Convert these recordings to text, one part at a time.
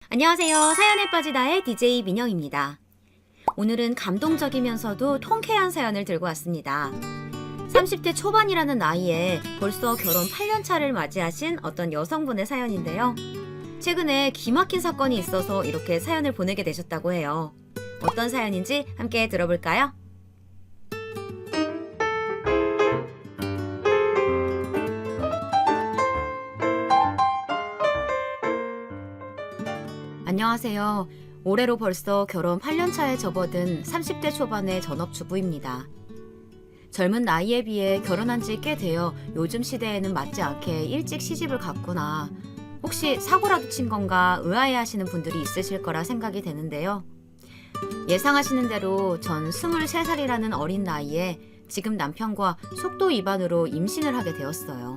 안녕하세요. 사연에 빠지다의 DJ 민영입니다. 오늘은 감동적이면서도 통쾌한 사연을 들고 왔습니다. 30대 초반이라는 나이에 벌써 결혼 8년 차를 맞이하신 어떤 여성분의 사연인데요. 최근에 기막힌 사건이 있어서 이렇게 사연을 보내게 되셨다고 해요. 어떤 사연인지 함께 들어볼까요? 안녕하세요. 올해로 벌써 결혼 8년 차에 접어든 30대 초반의 전업주부입니다. 젊은 나이에 비해 결혼한 지 꽤 되어 요즘 시대에는 맞지 않게 일찍 시집을 갔구나. 혹시 사고라도 친 건가 의아해하시는 분들이 있으실 거라 생각이 되는데요. 예상하시는 대로 전 23살이라는 어린 나이에 지금 남편과 속도 위반으로 임신을 하게 되었어요.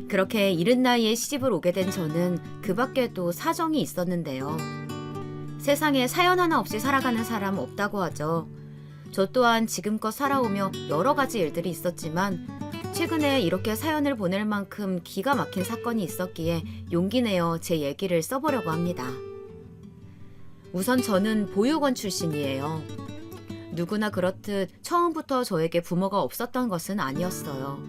그렇게 이른 나이에 시집을 오게 된 저는 그 밖에도 사정이 있었는데요. 세상에 사연 하나 없이 살아가는 사람 없다고 하죠. 저 또한 지금껏 살아오며 여러 가지 일들이 있었지만 최근에 이렇게 사연을 보낼 만큼 기가 막힌 사건이 있었기에 용기 내어 제 얘기를 써보려고 합니다. 우선 저는 보육원 출신이에요. 누구나 그렇듯 처음부터 저에게 부모가 없었던 것은 아니었어요.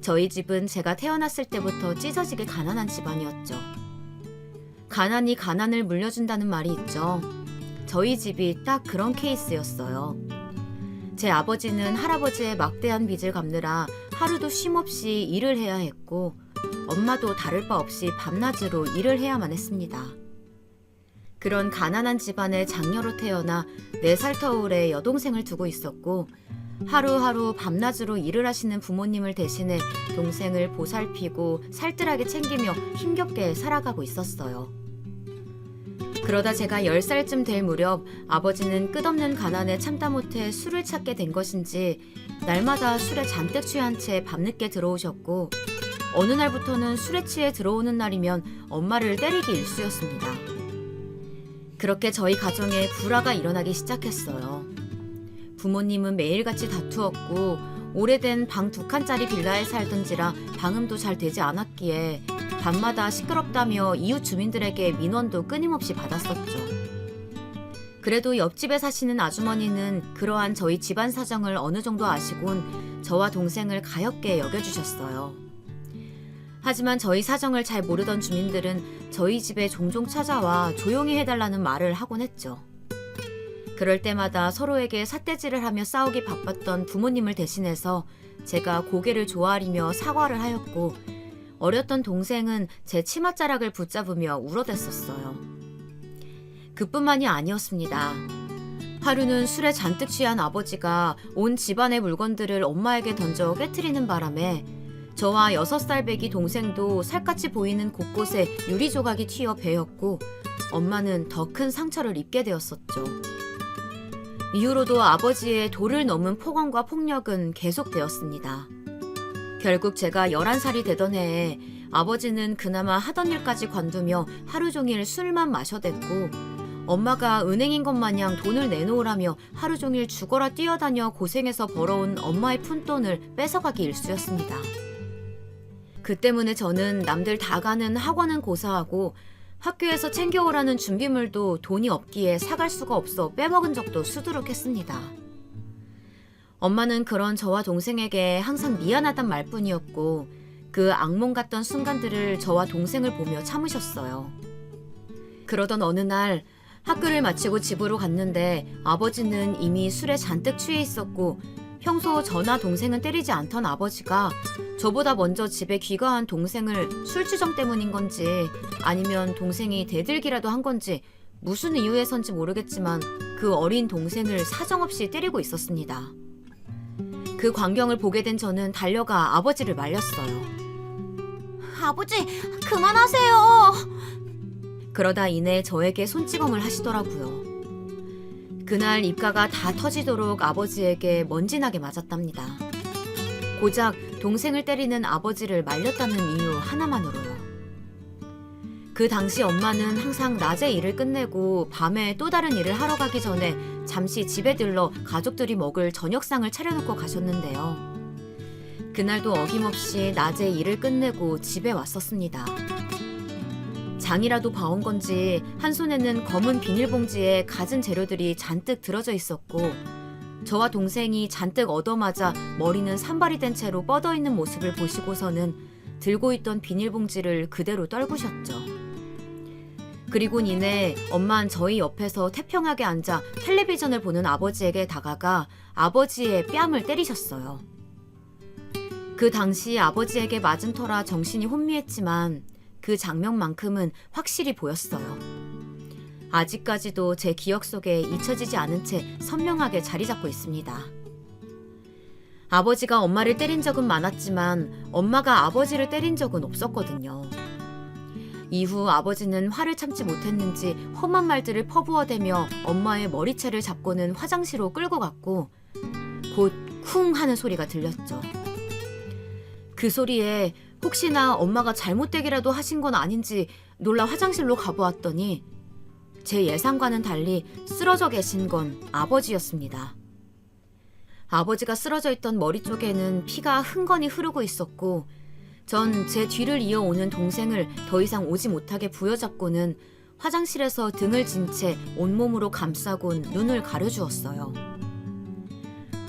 저희 집은 제가 태어났을 때부터 찢어지게 가난한 집안이었죠. 가난이 가난을 물려준다는 말이 있죠. 저희 집이 딱 그런 케이스였어요. 제 아버지는 할아버지의 막대한 빚을 갚느라 하루도 쉼없이 일을 해야 했고 엄마도 다를 바 없이 밤낮으로 일을 해야만 했습니다. 그런 가난한 집안의 장녀로 태어나 4살 터울의 여동생을 두고 있었고 하루하루 밤낮으로 일을 하시는 부모님을 대신해 동생을 보살피고 살뜰하게 챙기며 힘겹게 살아가고 있었어요. 그러다 제가 10살쯤 될 무렵 아버지는 끝없는 가난에 참다 못해 술을 찾게 된 것인지 날마다 술에 잔뜩 취한 채 밤늦게 들어오셨고 어느 날부터는 술에 취해 들어오는 날이면 엄마를 때리기 일쑤였습니다. 그렇게 저희 가정에 불화가 일어나기 시작했어요. 부모님은 매일같이 다투었고 오래된 방 2칸짜리 빌라에 살던지라 방음도 잘 되지 않았기에 밤마다 시끄럽다며 이웃 주민들에게 민원도 끊임없이 받았었죠. 그래도 옆집에 사시는 아주머니는 그러한 저희 집안 사정을 어느 정도 아시곤 저와 동생을 가엾게 여겨주셨어요. 하지만 저희 사정을 잘 모르던 주민들은 저희 집에 종종 찾아와 조용히 해달라는 말을 하곤 했죠. 그럴 때마다 서로에게 삿대질을 하며 싸우기 바빴던 부모님을 대신해서 제가 고개를 조아리며 사과를 하였고 어렸던 동생은 제 치맛자락을 붙잡으며 울어댔었어요. 그뿐만이 아니었습니다. 하루는 술에 잔뜩 취한 아버지가 온 집안의 물건들을 엄마에게 던져 깨트리는 바람에 저와 6살 배기 동생도 살갗이 보이는 곳곳에 유리 조각이 튀어 베었고 엄마는 더 큰 상처를 입게 되었었죠. 이후로도 아버지의 도를 넘은 폭언과 폭력은 계속되었습니다. 결국 제가 11살이 되던 해에 아버지는 그나마 하던 일까지 관두며 하루 종일 술만 마셔댔고 엄마가 은행인 것 마냥 돈을 내놓으라며 하루 종일 죽어라 뛰어다녀 고생해서 벌어온 엄마의 푼돈을 뺏어가기 일쑤였습니다. 그 때문에 저는 남들 다 가는 학원은 고사하고 학교에서 챙겨오라는 준비물도 돈이 없기에 사갈 수가 없어 빼먹은 적도 수두룩했습니다. 엄마는 그런 저와 동생에게 항상 미안하단 말뿐이었고 그 악몽 같던 순간들을 저와 동생을 보며 참으셨어요. 그러던 어느 날 학교를 마치고 집으로 갔는데 아버지는 이미 술에 잔뜩 취해 있었고 평소 저나 동생은 때리지 않던 아버지가 저보다 먼저 집에 귀가한 동생을 술주정 때문인 건지 아니면 동생이 대들기라도 한 건지 무슨 이유에선지 모르겠지만 그 어린 동생을 사정없이 때리고 있었습니다. 그 광경을 보게 된 저는 달려가 아버지를 말렸어요. 아버지, 그만하세요. 그러다 이내 저에게 손찌검을 하시더라고요. 그날 입가가 다 터지도록 아버지에게 먼지나게 맞았답니다. 고작 동생을 때리는 아버지를 말렸다는 이유 하나만으로요. 그 당시 엄마는 항상 낮에 일을 끝내고 밤에 또 다른 일을 하러 가기 전에 잠시 집에 들러 가족들이 먹을 저녁상을 차려놓고 가셨는데요. 그날도 어김없이 낮에 일을 끝내고 집에 왔었습니다. 장이라도 봐온 건지 한 손에는 검은 비닐봉지에 갖은 재료들이 잔뜩 들어져 있었고 저와 동생이 잔뜩 얻어맞아 머리는 산발이 된 채로 뻗어있는 모습을 보시고서는 들고 있던 비닐봉지를 그대로 떨구셨죠. 그리곤 이내 엄마는 저희 옆에서 태평하게 앉아 텔레비전을 보는 아버지에게 다가가 아버지의 뺨을 때리셨어요. 그 당시 아버지에게 맞은 터라 정신이 혼미했지만 그 장면만큼은 확실히 보였어요. 아직까지도 제 기억 속에 잊혀지지 않은 채 선명하게 자리 잡고 있습니다. 아버지가 엄마를 때린 적은 많았지만 엄마가 아버지를 때린 적은 없었거든요. 이후 아버지는 화를 참지 못했는지 험한 말들을 퍼부어대며 엄마의 머리채를 잡고는 화장실로 끌고 갔고 곧 쿵 하는 소리가 들렸죠. 그 소리에 혹시나 엄마가 잘못되기라도 하신 건 아닌지 놀라 화장실로 가보았더니 제 예상과는 달리 쓰러져 계신 건 아버지였습니다. 아버지가 쓰러져 있던 머리 쪽에는 피가 흥건히 흐르고 있었고 전 제 뒤를 이어오는 동생을 더 이상 오지 못하게 부여잡고는 화장실에서 등을 진 채 온몸으로 감싸곤 눈을 가려주었어요.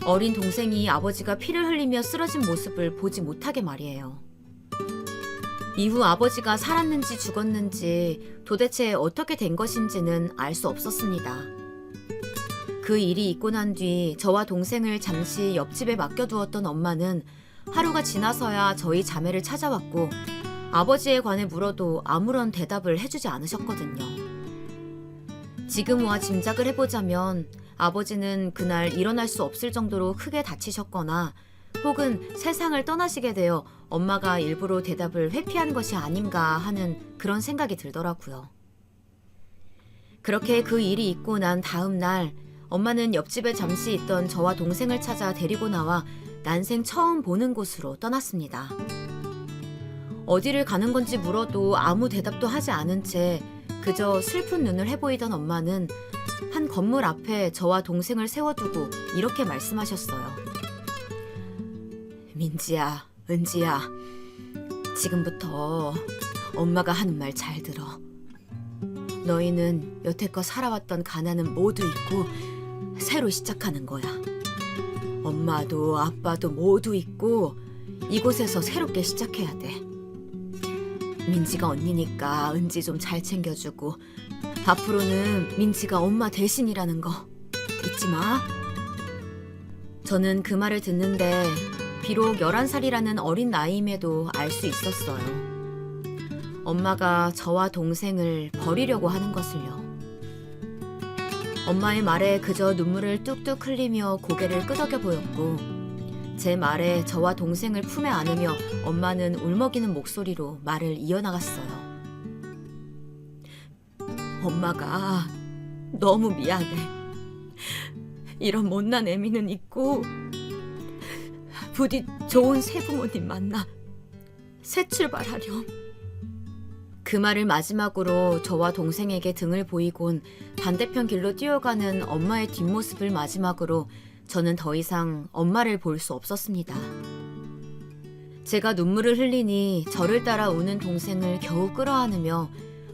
어린 동생이 아버지가 피를 흘리며 쓰러진 모습을 보지 못하게 말이에요. 이후 아버지가 살았는지 죽었는지 도대체 어떻게 된 것인지는 알 수 없었습니다. 그 일이 있고 난 뒤 저와 동생을 잠시 옆집에 맡겨두었던 엄마는 하루가 지나서야 저희 자매를 찾아왔고 아버지에 관해 물어도 아무런 대답을 해주지 않으셨거든요. 지금 와 짐작을 해보자면 아버지는 그날 일어날 수 없을 정도로 크게 다치셨거나 혹은 세상을 떠나시게 되어 엄마가 일부러 대답을 회피한 것이 아닌가 하는 그런 생각이 들더라고요. 그렇게 그 일이 있고 난 다음 날 엄마는 옆집에 잠시 있던 저와 동생을 찾아 데리고 나와 난생 처음 보는 곳으로 떠났습니다. 어디를 가는 건지 물어도 아무 대답도 하지 않은 채 그저 슬픈 눈을 해보이던 엄마는 한 건물 앞에 저와 동생을 세워두고 이렇게 말씀하셨어요. 민지야, 은지야, 지금부터 엄마가 하는 말 잘 들어. 너희는 여태껏 살아왔던 가난은 모두 잊고 새로 시작하는 거야. 엄마도 아빠도 모두 잊고 이곳에서 새롭게 시작해야 돼. 민지가 언니니까 은지 좀 잘 챙겨주고 앞으로는 민지가 엄마 대신이라는 거 잊지 마. 저는 그 말을 듣는데 비록 11살이라는 어린 나이임에도 알 수 있었어요. 엄마가 저와 동생을 버리려고 하는 것을요. 엄마의 말에 그저 눈물을 뚝뚝 흘리며 고개를 끄덕여 보였고 제 말에 저와 동생을 품에 안으며 엄마는 울먹이는 목소리로 말을 이어나갔어요. 엄마가 너무 미안해. 이런 못난 애미는 있고 부디 좋은 새부모님 만나 새 출발하렴. 그 말을 마지막으로 저와 동생에게 등을 보이곤 반대편 길로 뛰어가는 엄마의 뒷모습을 마지막으로 저는 더 이상 엄마를 볼 수 없었습니다. 제가 눈물을 흘리니 저를 따라 우는 동생을 겨우 끌어안으며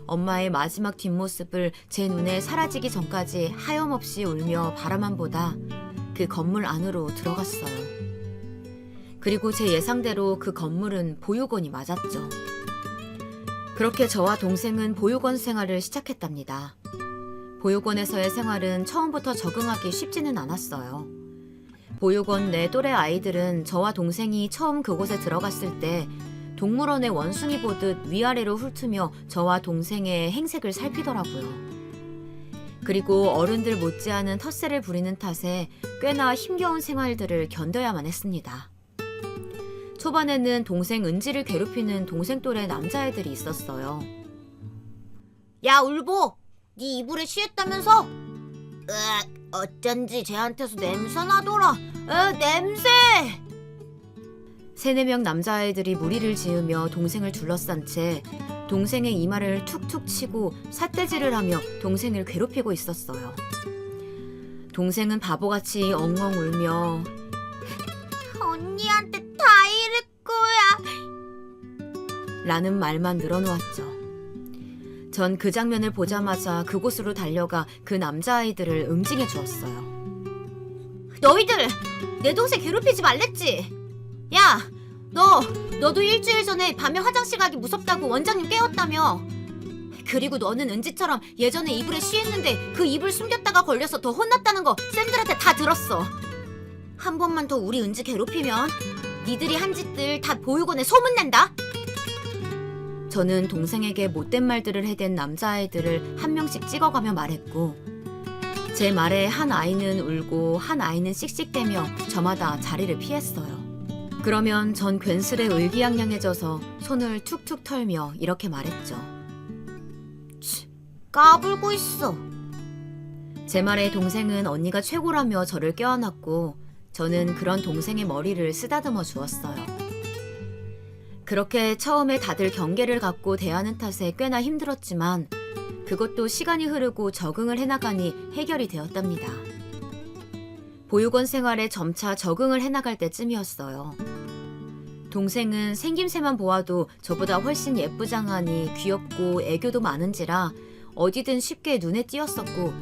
엄마의 마지막 뒷모습을 제 눈에 사라지기 전까지 하염없이 울며 바라만 보다 그 건물 안으로 들어갔어요. 그리고 제 예상대로 그 건물은 보육원이 맞았죠. 그렇게 저와 동생은 보육원 생활을 시작했답니다. 보육원에서의 생활은 처음부터 적응하기 쉽지는 않았어요. 보육원 내 또래 아이들은 저와 동생이 처음 그곳에 들어갔을 때 동물원의 원숭이 보듯 위아래로 훑으며 저와 동생의 행색을 살피더라고요. 그리고 어른들 못지않은 텃세를 부리는 탓에 꽤나 힘겨운 생활들을 견뎌야만 했습니다. 초반에는 동생 은지를 괴롭히는 동생 또래 남자애들이 있었어요. 야 울보, 네 이불에 쉬했다면서? 어쩐지 쟤한테서 냄새 나더라. 냄새! 3-4명 남자아이들이 무리를 지으며 동생을 둘러싼 채 동생의 이마를 툭툭 치고 삿대질을 하며 동생을 괴롭히고 있었어요. 동생은 바보같이 엉엉 울며 언니한테 다 이럴 거야 라는 말만 늘어놓았죠. 전 그 장면을 보자마자 그곳으로 달려가 그 남자아이들을 응징해 주었어요. 너희들 내 동생 괴롭히지 말랬지? 야, 너도 일주일 전에 밤에 화장실 가기 무섭다고 원장님 깨웠다며. 그리고 너는 은지처럼 예전에 이불에 쉬했는데 그 이불 숨겼다가 걸려서 더 혼났다는 거 쌤들한테 다 들었어. 한 번만 더 우리 은지 괴롭히면 니들이 한 짓들 다 보육원에 소문낸다. 저는 동생에게 못된 말들을 해댄 남자아이들을 한 명씩 찍어가며 말했고, 제 말에 한 아이는 울고 한 아이는 씩씩대며 저마다 자리를 피했어요. 그러면 전 괜스레 의기양양해져서 손을 툭툭 털며 이렇게 말했죠. 까불고 있어. 제 말에 동생은 언니가 최고라며 저를 껴안았고, 저는 그런 동생의 머리를 쓰다듬어 주었어요. 그렇게 처음에 다들 경계를 갖고 대하는 탓에 꽤나 힘들었지만 그것도 시간이 흐르고 적응을 해나가니 해결이 되었답니다. 보육원 생활에 점차 적응을 해나갈 때쯤이었어요. 동생은 생김새만 보아도 저보다 훨씬 예쁘장하니 귀엽고 애교도 많은지라 어디든 쉽게 눈에 띄었었고,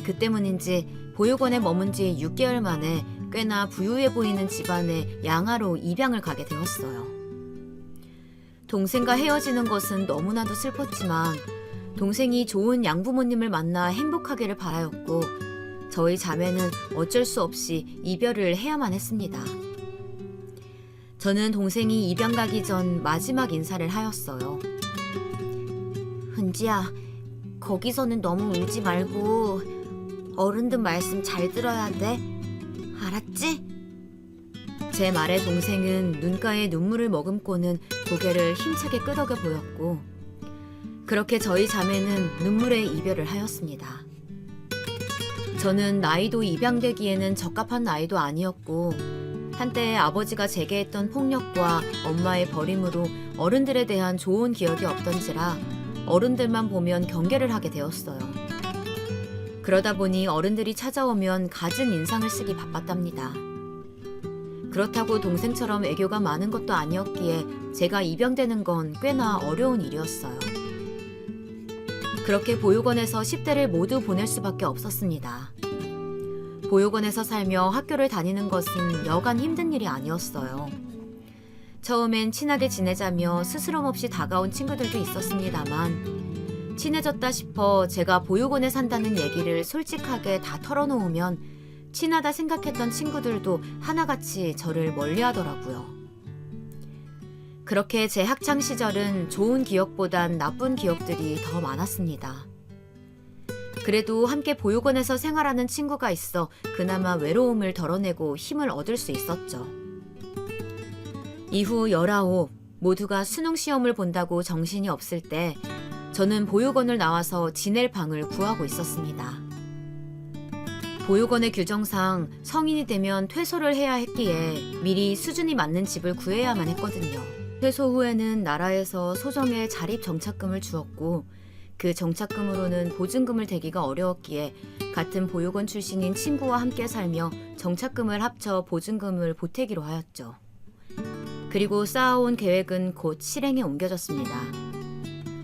그 때문인지 보육원에 머문 지 6개월 만에 꽤나 부유해 보이는 집안에 양아로 입양을 가게 되었어요. 동생과 헤어지는 것은 너무나도 슬펐지만 동생이 좋은 양부모님을 만나 행복하기를 바라였고, 저희 자매는 어쩔 수 없이 이별을 해야만 했습니다. 저는 동생이 입양 가기 전 마지막 인사를 하였어요. 은지야, 거기서는 너무 울지 말고 어른들 말씀 잘 들어야 돼. 알았지? 제 말에 동생은 눈가에 눈물을 머금고는 고개를 힘차게 끄덕여 보였고, 그렇게 저희 자매는 눈물의 이별을 하였습니다. 저는 나이도 입양되기에는 적합한 나이도 아니었고, 한때 아버지가 제게 했던 폭력과 엄마의 버림으로 어른들에 대한 좋은 기억이 없던지라 어른들만 보면 경계를 하게 되었어요. 그러다 보니 어른들이 찾아오면 갖은 인상을 쓰기 바빴답니다. 그렇다고 동생처럼 애교가 많은 것도 아니었기에 제가 입양되는 건 꽤나 어려운 일이었어요. 그렇게 보육원에서 10대를 모두 보낼 수밖에 없었습니다. 보육원에서 살며 학교를 다니는 것은 여간 힘든 일이 아니었어요. 처음엔 친하게 지내자며 스스럼 없이 다가온 친구들도 있었습니다만, 친해졌다 싶어 제가 보육원에 산다는 얘기를 솔직하게 다 털어놓으면 친하다 생각했던 친구들도 하나같이 저를 멀리하더라고요. 그렇게 제 학창 시절은 좋은 기억보단 나쁜 기억들이 더 많았습니다. 그래도 함께 보육원에서 생활하는 친구가 있어 그나마 외로움을 덜어내고 힘을 얻을 수 있었죠. 이후 19, 모두가 수능 시험을 본다고 정신이 없을 때 저는 보육원을 나와서 지낼 방을 구하고 있었습니다. 보육원의 규정상 성인이 되면 퇴소를 해야 했기에 미리 수준이 맞는 집을 구해야만 했거든요. 퇴소 후에는 나라에서 소정의 자립 정착금을 주었고, 그 정착금으로는 보증금을 대기가 어려웠기에 같은 보육원 출신인 친구와 함께 살며 정착금을 합쳐 보증금을 보태기로 하였죠. 그리고 쌓아온 계획은 곧 실행에 옮겨졌습니다.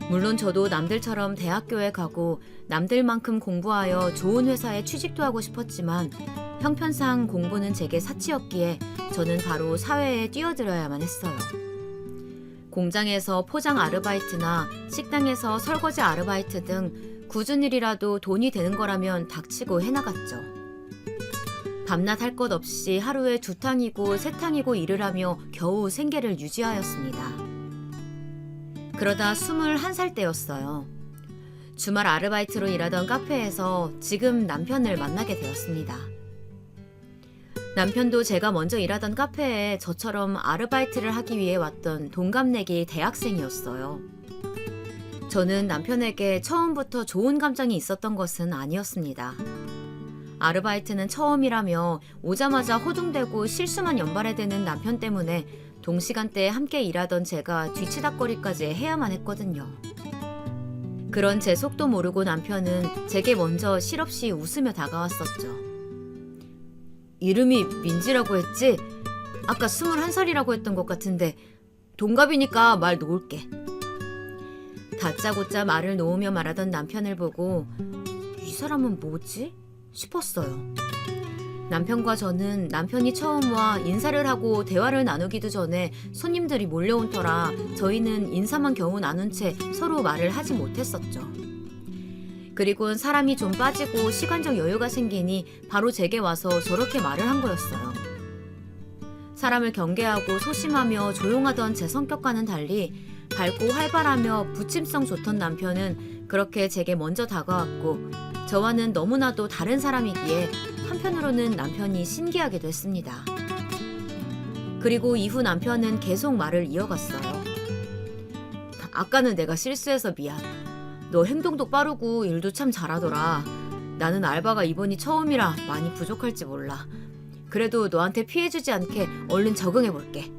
물론 저도 남들처럼 대학교에 가고 남들만큼 공부하여 좋은 회사에 취직도 하고 싶었지만 형편상 공부는 제게 사치였기에 저는 바로 사회에 뛰어들어야만 했어요. 공장에서 포장 아르바이트나 식당에서 설거지 아르바이트 등 굳은 일이라도 돈이 되는 거라면 닥치고 해나갔죠. 밤낮 할 것 없이 하루에 2탕이고 3탕이고 일을 하며 겨우 생계를 유지하였습니다. 그러다 21살 때였어요. 주말 아르바이트로 일하던 카페에서 지금 남편을 만나게 되었습니다. 남편도 제가 먼저 일하던 카페에 저처럼 아르바이트를 하기 위해 왔던 동갑내기 대학생이었어요. 저는 남편에게 처음부터 좋은 감정이 있었던 것은 아니었습니다. 아르바이트는 처음이라며 오자마자 호둥대고 실수만 연발해대는 남편 때문에 동시간대에 함께 일하던 제가 뒤치다꺼리까지 해야만 했거든요. 그런 제 속도 모르고 남편은 제게 먼저 실없이 웃으며 다가왔었죠. 이름이 민지라고 했지? 아까 21살이라고 했던 것 같은데 동갑이니까 말 놓을게. 다짜고짜 말을 놓으며 말하던 남편을 보고 이 사람은 뭐지? 싶었어요. 남편과 저는 남편이 처음 와 인사를 하고 대화를 나누기도 전에 손님들이 몰려온 터라 저희는 인사만 겨우 나눈 채 서로 말을 하지 못했었죠. 그리곤 사람이 좀 빠지고 시간적 여유가 생기니 바로 제게 와서 저렇게 말을 한 거였어요. 사람을 경계하고 소심하며 조용하던 제 성격과는 달리 밝고 활발하며 부침성 좋던 남편은 그렇게 제게 먼저 다가왔고 저와는 너무나도 다른 사람이기에 한편으로는 남편이 신기하기도 했습니다. 그리고 이후 남편은 계속 말을 이어갔어요. 아까는 내가 실수해서 미안. 너 행동도 빠르고 일도 참 잘하더라. 나는 알바가 이번이 처음이라 많이 부족할지 몰라. 그래도 너한테 피해주지 않게 얼른 적응해볼게.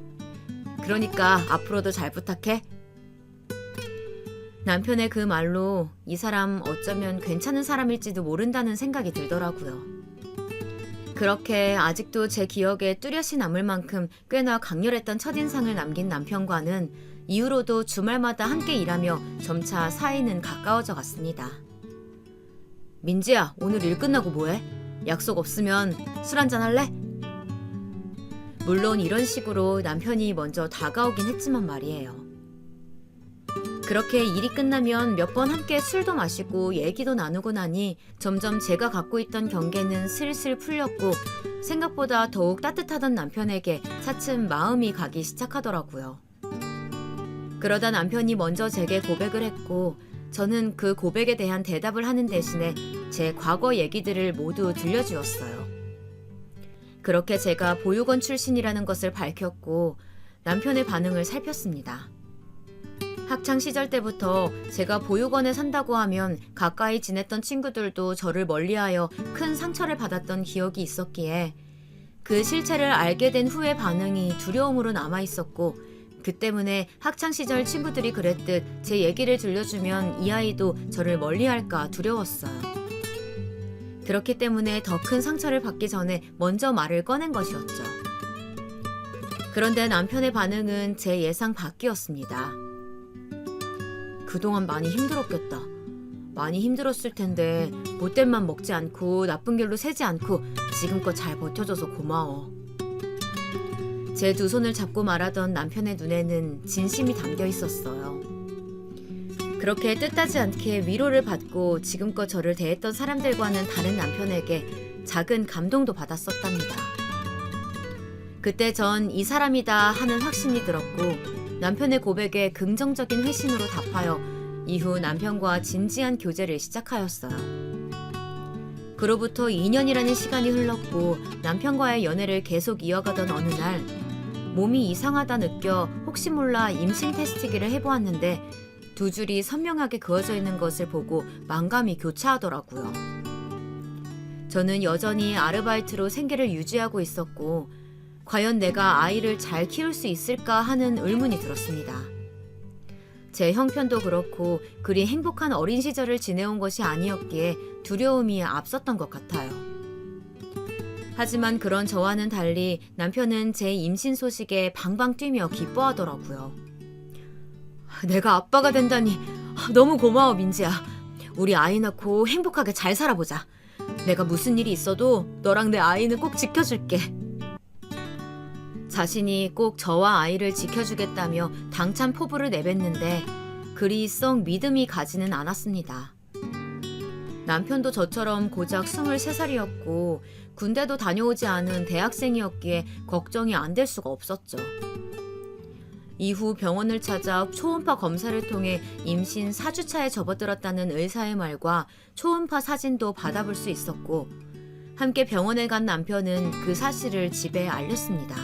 그러니까 앞으로도 잘 부탁해. 남편의 그 말로 이 사람 어쩌면 괜찮은 사람일지도 모른다는 생각이 들더라고요. 그렇게 아직도 제 기억에 뚜렷이 남을 만큼 꽤나 강렬했던 첫인상을 남긴 남편과는 이후로도 주말마다 함께 일하며 점차 사이는 가까워져 갔습니다. 민지야, 오늘 일 끝나고 뭐해? 약속 없으면 술 한잔 할래? 물론 이런 식으로 남편이 먼저 다가오긴 했지만 말이에요. 그렇게 일이 끝나면 몇 번 함께 술도 마시고 얘기도 나누고 나니 점점 제가 갖고 있던 경계는 슬슬 풀렸고 생각보다 더욱 따뜻하던 남편에게 차츰 마음이 가기 시작하더라고요. 그러다 남편이 먼저 제게 고백을 했고 저는 그 고백에 대한 대답을 하는 대신에 제 과거 얘기들을 모두 들려주었어요. 그렇게 제가 보육원 출신이라는 것을 밝혔고 남편의 반응을 살폈습니다. 학창시절 때부터 제가 보육원에 산다고 하면 가까이 지냈던 친구들도 저를 멀리하여 큰 상처를 받았던 기억이 있었기에 그 실체를 알게 된 후의 반응이 두려움으로 남아있었고 그 때문에 학창시절 친구들이 그랬듯 제 얘기를 들려주면 이 아이도 저를 멀리할까 두려웠어요. 그렇기 때문에 더 큰 상처를 받기 전에 먼저 말을 꺼낸 것이었죠. 그런데 남편의 반응은 제 예상 밖이었습니다. 그동안 많이 힘들었겠다. 많이 힘들었을 텐데 못된 맘 먹지 않고 나쁜 길로 새지 않고 지금껏 잘 버텨줘서 고마워. 제 두 손을 잡고 말하던 남편의 눈에는 진심이 담겨 있었어요. 그렇게 뜻하지 않게 위로를 받고 지금껏 저를 대했던 사람들과는 다른 남편에게 작은 감동도 받았었답니다. 그때 전 이 사람이다 하는 확신이 들었고 남편의 고백에 긍정적인 회신으로 답하여 이후 남편과 진지한 교제를 시작하였어요. 그로부터 2년이라는 시간이 흘렀고 남편과의 연애를 계속 이어가던 어느 날 몸이 이상하다 느껴 혹시 몰라 임신 테스트기를 해보았는데 두 줄이 선명하게 그어져 있는 것을 보고 만감이 교차하더라고요. 저는 여전히 아르바이트로 생계를 유지하고 있었고 과연 내가 아이를 잘 키울 수 있을까 하는 의문이 들었습니다. 제 형편도 그렇고 그리 행복한 어린 시절을 지내온 것이 아니었기에 두려움이 앞섰던 것 같아요. 하지만 그런 저와는 달리 남편은 제 임신 소식에 방방 뛰며 기뻐하더라고요. 내가 아빠가 된다니 너무 고마워 민지야. 우리 아이 낳고 행복하게 잘 살아보자. 내가 무슨 일이 있어도 너랑 내 아이는 꼭 지켜줄게. 자신이 꼭 저와 아이를 지켜주겠다며 당찬 포부를 내뱉는데 그리 썩 믿음이 가지는 않았습니다. 남편도 저처럼 고작 23살이었고 군대도 다녀오지 않은 대학생이었기에 걱정이 안 될 수가 없었죠. 이후 병원을 찾아 초음파 검사를 통해 임신 4주차에 접어들었다는 의사의 말과 초음파 사진도 받아볼 수 있었고 함께 병원에 간 남편은 그 사실을 집에 알렸습니다.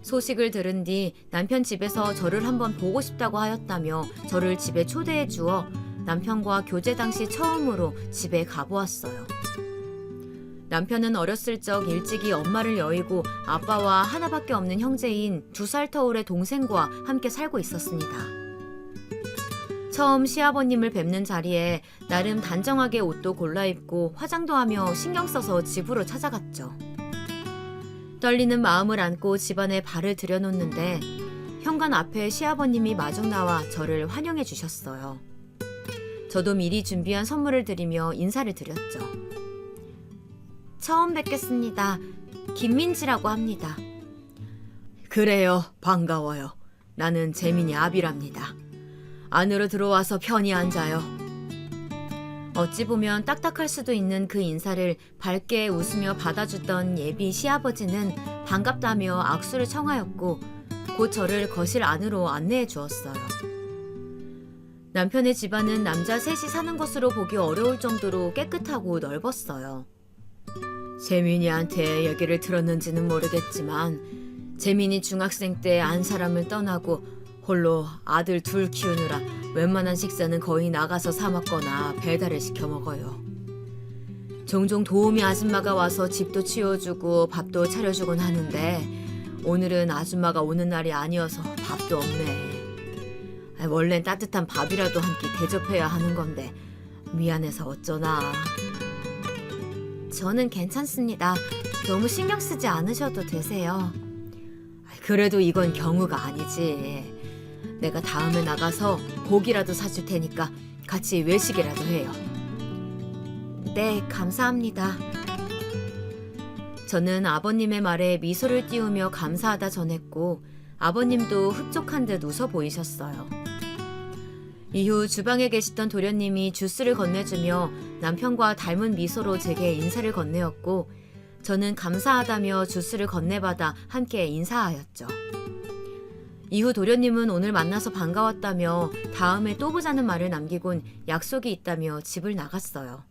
소식을 들은 뒤 남편 집에서 저를 한번 보고 싶다고 하였다며 저를 집에 초대해 주어 남편과 교제 당시 처음으로 집에 가보았어요. 남편은 어렸을 적 일찍이 엄마를 여의고 아빠와 하나밖에 없는 형제인 2살 터울의 동생과 함께 살고 있었습니다. 처음 시아버님을 뵙는 자리에 나름 단정하게 옷도 골라 입고 화장도 하며 신경 써서 집으로 찾아갔죠. 떨리는 마음을 안고 집안에 발을 들여놓는데 현관 앞에 시아버님이 마중 나와 저를 환영해 주셨어요. 저도 미리 준비한 선물을 드리며 인사를 드렸죠. 처음 뵙겠습니다. 김민지라고 합니다. 그래요. 반가워요. 나는 재민이 아비랍니다. 안으로 들어와서 편히 앉아요. 어찌 보면 딱딱할 수도 있는 그 인사를 밝게 웃으며 받아주던 예비 시아버지는 반갑다며 악수를 청하였고 곧 저를 거실 안으로 안내해 주었어요. 남편의 집안은 남자 셋이 사는 것으로 보기 어려울 정도로 깨끗하고 넓었어요. 재민이한테 얘기를 들었는지는 모르겠지만 재민이 중학생 때 안 사람을 떠나고 홀로 아들 둘 키우느라 웬만한 식사는 거의 나가서 사 먹거나 배달을 시켜 먹어요. 종종 도우미 아줌마가 와서 집도 치워주고 밥도 차려주곤 하는데 오늘은 아줌마가 오는 날이 아니어서 밥도 없네. 원래는 따뜻한 밥이라도 한 끼 대접해야 하는 건데 미안해서 어쩌나. 저는 괜찮습니다. 너무 신경 쓰지 않으셔도 되세요. 그래도 이건 경우가 아니지. 내가 다음에 나가서 고기라도 사줄 테니까 같이 외식이라도 해요. 네, 감사합니다. 저는 아버님의 말에 미소를 띄우며 감사하다 전했고 아버님도 흡족한 듯 웃어 보이셨어요. 이후 주방에 계시던 도련님이 주스를 건네주며 남편과 닮은 미소로 제게 인사를 건네었고 저는 감사하다며 주스를 건네받아 함께 인사하였죠. 이후 도련님은 오늘 만나서 반가웠다며 다음에 또 보자는 말을 남기곤 약속이 있다며 집을 나갔어요.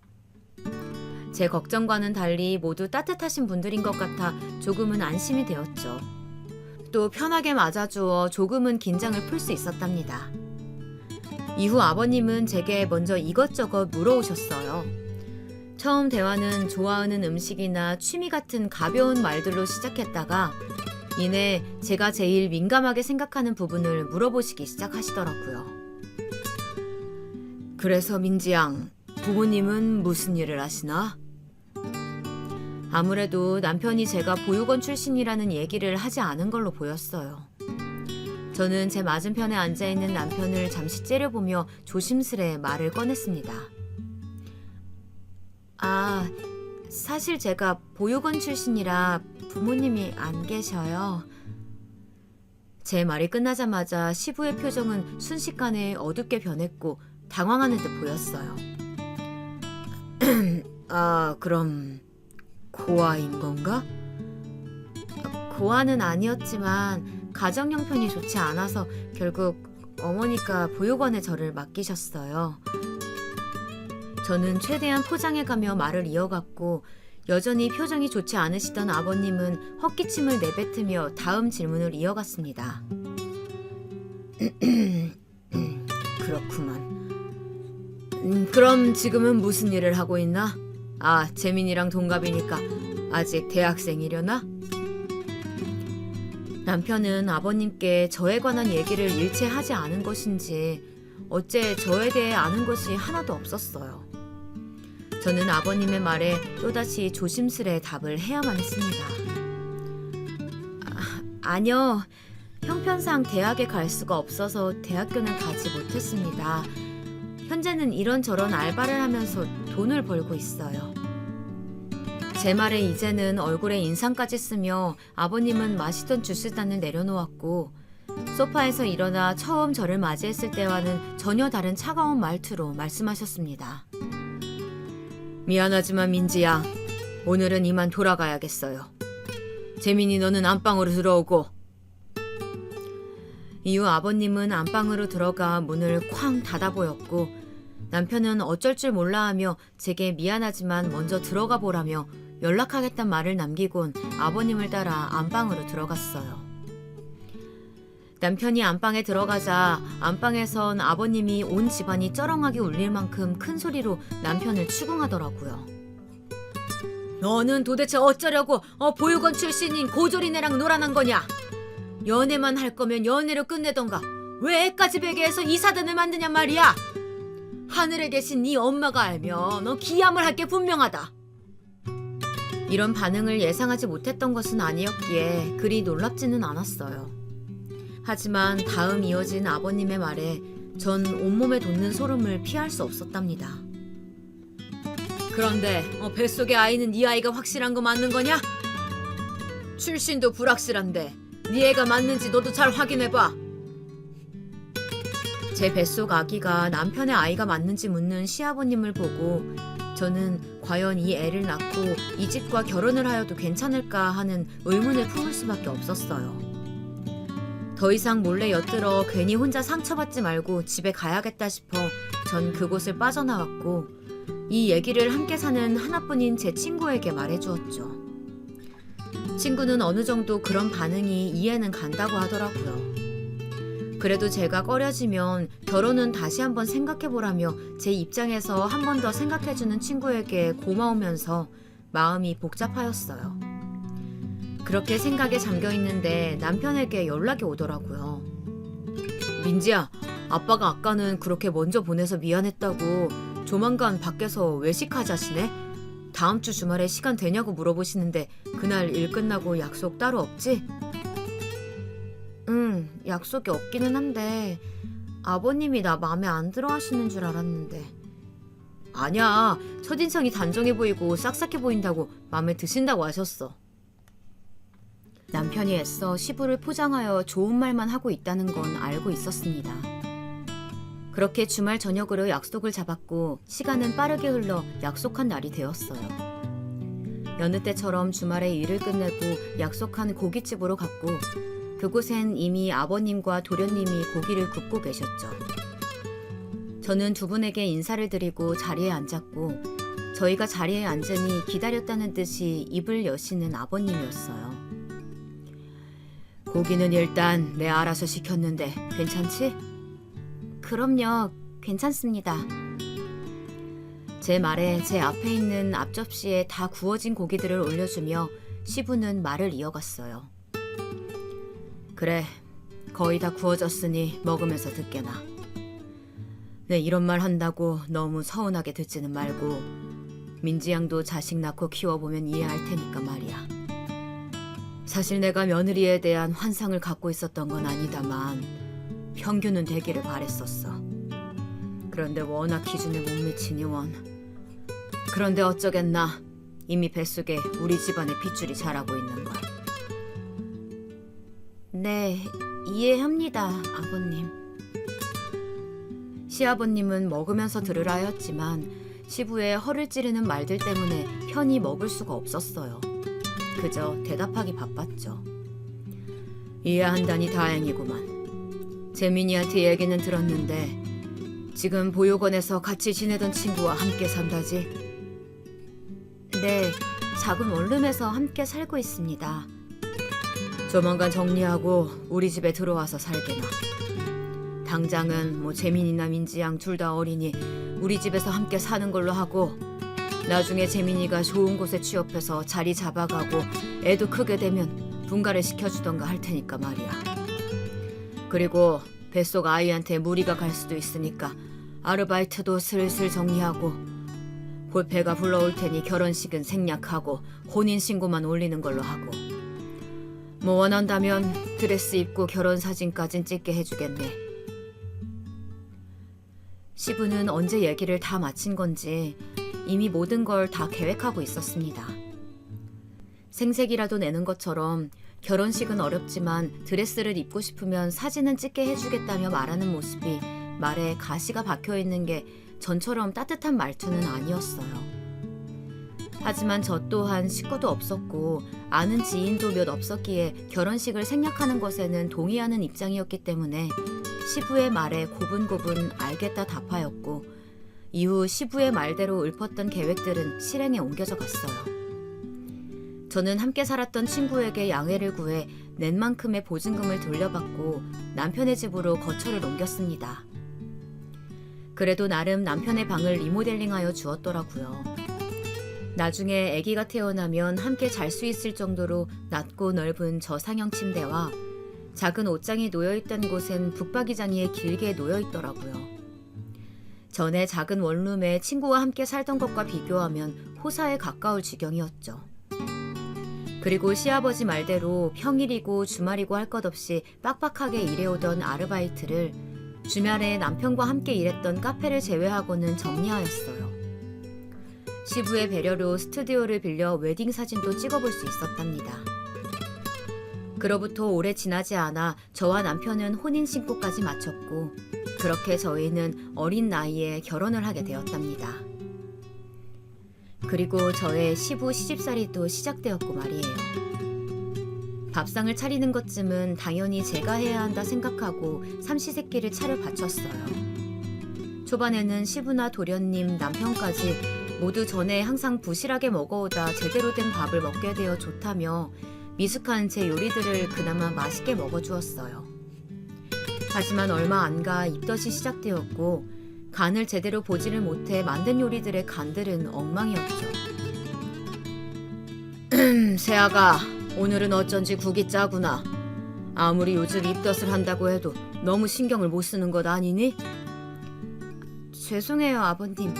제 걱정과는 달리 모두 따뜻하신 분들인 것 같아 조금은 안심이 되었죠. 또 편하게 맞아주어 조금은 긴장을 풀 수 있었답니다. 이후 아버님은 제게 먼저 이것저것 물어오셨어요. 처음 대화는 좋아하는 음식이나 취미 같은 가벼운 말들로 시작했다가 이내 제가 제일 민감하게 생각하는 부분을 물어보시기 시작하시더라고요. 그래서 민지양, 부모님은 무슨 일을 하시나? 아무래도 남편이 제가 보육원 출신이라는 얘기를 하지 않은 걸로 보였어요. 저는 제 맞은편에 앉아있는 남편을 잠시 째려보며 조심스레 말을 꺼냈습니다. 아, 사실 제가 보육원 출신이라 부모님이 안 계셔요. 제 말이 끝나자마자 시부의 표정은 순식간에 어둡게 변했고 당황하는 듯 보였어요. 아, 그럼 고아인 건가? 고아는 아니었지만 가정 형편이 좋지 않아서 결국 어머니가 보육원에 저를 맡기셨어요. 저는 최대한 포장해가며 말을 이어갔고 여전히 표정이 좋지 않으시던 아버님은 헛기침을 내뱉으며 다음 질문을 이어갔습니다. 그렇구만. 그럼 지금은 무슨 일을 하고 있나? 아, 재민이랑 동갑이니까 아직 대학생이려나? 남편은 아버님께 저에 관한 얘기를 일체 하지 않은 것인지 어째 저에 대해 아는 것이 하나도 없었어요. 저는 아버님의 말에 또다시 조심스레 답을 해야만 했습니다. 아니요. 형편상 대학에 갈 수가 없어서 대학교는 가지 못했습니다. 현재는 이런저런 알바를 하면서 돈을 벌고 있어요. 제 말에 이제는 얼굴에 인상까지 쓰며 아버님은 마시던 주스잔을 내려놓았고 소파에서 일어나 처음 저를 맞이했을 때와는 전혀 다른 차가운 말투로 말씀하셨습니다. 미안하지만 민지야, 오늘은 이만 돌아가야겠어요. 재민이 너는 안방으로 들어오고. 이후 아버님은 안방으로 들어가 문을 쾅 닫아보였고 남편은 어쩔 줄 몰라하며 제게 미안하지만 먼저 들어가 보라며 연락하겠단 말을 남기곤 아버님을 따라 안방으로 들어갔어요. 남편이 안방에 들어가자 안방에선 아버님이 온 집안이 쩌렁하게 울릴 만큼 큰 소리로 남편을 추궁하더라고요. 너는 도대체 어쩌려고 보육원 출신인 고조리네랑 놀아난 거냐? 연애만 할 거면 연애로 끝내던가 왜 애까지 베게 해서 이 사단을 만드냔 말이야. 하늘에 계신 네 엄마가 알면 너 기함을 할 게 분명하다. 이런 반응을 예상하지 못했던 것은 아니었기에 그리 놀랍지는 않았어요. 하지만 다음 이어진 아버님의 말에 전 온몸에 돋는 소름을 피할 수 없었답니다. 그런데 뱃속의 아이는 네 아이가 확실한 거 맞는 거냐? 출신도 불확실한데 네 애가 맞는지 너도 잘 확인해봐. 제 뱃속 아기가 남편의 아이가 맞는지 묻는 시아버님을 보고 저는 과연 이 애를 낳고 이 집과 결혼을 하여도 괜찮을까 하는 의문을 품을 수밖에 없었어요. 더 이상 몰래 엿들어 괜히 혼자 상처받지 말고 집에 가야겠다 싶어 전 그곳을 빠져나왔고 이 얘기를 함께 사는 하나뿐인 제 친구에게 말해주었죠. 친구는 어느 정도 그런 반응이 이해는 간다고 하더라고요. 그래도 제가 꺼려지면 결혼은 다시 한번 생각해보라며 제 입장에서 한 번 더 생각해주는 친구에게 고마우면서 마음이 복잡하였어요. 그렇게 생각에 잠겨있는데 남편에게 연락이 오더라고요. 민지야, 아빠가 아까는 그렇게 먼저 보내서 미안했다고 조만간 밖에서 외식하자시네? 다음 주 주말에 시간 되냐고 물어보시는데 그날 일 끝나고 약속 따로 없지? 응, 약속이 없기는 한데 아버님이 나 마음에 안 들어 하시는 줄 알았는데. 아니야, 첫인상이 단정해 보이고 싹싹해 보인다고 마음에 드신다고 하셨어. 남편이 애써 시부를 포장하여 좋은 말만 하고 있다는 건 알고 있었습니다. 그렇게 주말 저녁으로 약속을 잡았고 시간은 빠르게 흘러 약속한 날이 되었어요. 여느 때처럼 주말에 일을 끝내고 약속한 고깃집으로 갔고 그곳엔 이미 아버님과 도련님이 고기를 굽고 계셨죠. 저는 두 분에게 인사를 드리고 자리에 앉았고 저희가 자리에 앉으니 기다렸다는 듯이 입을 여시는 아버님이었어요. 고기는 일단 내 알아서 시켰는데 괜찮지? 그럼요, 괜찮습니다. 제 말에 제 앞에 있는 앞접시에 다 구워진 고기들을 올려주며 시부는 말을 이어갔어요. 그래, 거의 다 구워졌으니 먹으면서 듣게나. 네, 이런 말 한다고 너무 서운하게 듣지는 말고 민지 양도 자식 낳고 키워보면 이해할 테니까 말이야. 사실 내가 며느리에 대한 환상을 갖고 있었던 건 아니다만 평균은 되기를 바랬었어. 그런데 워낙 기준에 못 미치니 원. 그런데 어쩌겠나. 이미 뱃속에 우리 집안의 핏줄이 자라고 있는 걸. 네, 이해합니다, 아버님. 시아버님은 먹으면서 들으라 하였지만 시부의 허를 찌르는 말들 때문에 편히 먹을 수가 없었어요. 그저 대답하기 바빴죠. 이해한다니 다행이구만. 재민이한테 얘기는 들었는데 지금 보육원에서 같이 지내던 친구와 함께 산다지? 네, 작은 원룸에서 함께 살고 있습니다. 조만간 정리하고 우리 집에 들어와서 살게나. 당장은 뭐 재민이나 민지양 둘 다 어리니 우리 집에서 함께 사는 걸로 하고 나중에 재민이가 좋은 곳에 취업해서 자리 잡아가고 애도 크게 되면 분가를 시켜주던가 할 테니까 말이야. 그리고 뱃속 아이한테 무리가 갈 수도 있으니까 아르바이트도 슬슬 정리하고 볼패가 불러올 테니 결혼식은 생략하고 혼인신고만 올리는 걸로 하고 뭐 원한다면 드레스 입고 결혼사진까진 찍게 해주겠네. 시부는 언제 얘기를 다 마친 건지 이미 모든 걸 다 계획하고 있었습니다. 생색이라도 내는 것처럼 결혼식은 어렵지만 드레스를 입고 싶으면 사진은 찍게 해주겠다며 말하는 모습이 말에 가시가 박혀있는 게 전처럼 따뜻한 말투는 아니었어요. 하지만 저 또한 식구도 없었고 아는 지인도 몇 없었기에 결혼식을 생략하는 것에는 동의하는 입장이었기 때문에 시부의 말에 고분고분 알겠다 답하였고 이후 시부의 말대로 읊었던 계획들은 실행에 옮겨져 갔어요. 저는 함께 살았던 친구에게 양해를 구해 낸 만큼의 보증금을 돌려받고 남편의 집으로 거처를 옮겼습니다. 그래도 나름 남편의 방을 리모델링하여 주었더라고요. 나중에 아기가 태어나면 함께 잘 수 있을 정도로 낮고 넓은 저상형 침대와 작은 옷장이 놓여있던 곳엔 북박이장이 길게 놓여있더라고요. 전에 작은 원룸에 친구와 함께 살던 것과 비교하면 호사에 가까울 지경이었죠. 그리고 시아버지 말대로 평일이고 주말이고 할 것 없이 빡빡하게 일해오던 아르바이트를 주말에 남편과 함께 일했던 카페를 제외하고는 정리하였어요. 시부의 배려로 스튜디오를 빌려 웨딩 사진도 찍어볼 수 있었답니다. 그로부터 오래 지나지 않아 저와 남편은 혼인신고까지 마쳤고 그렇게 저희는 어린 나이에 결혼을 하게 되었답니다. 그리고 저의 시부 시집살이도 시작되었고 말이에요. 밥상을 차리는 것쯤은 당연히 제가 해야 한다 생각하고 삼시세끼를 차려 바쳤어요. 초반에는 시부나 도련님, 남편까지 모두 전에 항상 부실하게 먹어오다 제대로 된 밥을 먹게 되어 좋다며 미숙한 제 요리들을 그나마 맛있게 먹어주었어요. 하지만 얼마 안 가 입덧이 시작되었고 간을 제대로 보지를 못해 만든 요리들의 간들은 엉망이었죠. 세아가 오늘은 어쩐지 국이 짜구나. 아무리 요즘 입덧을 한다고 해도 너무 신경을 못 쓰는 것 아니니? 죄송해요, 아버님.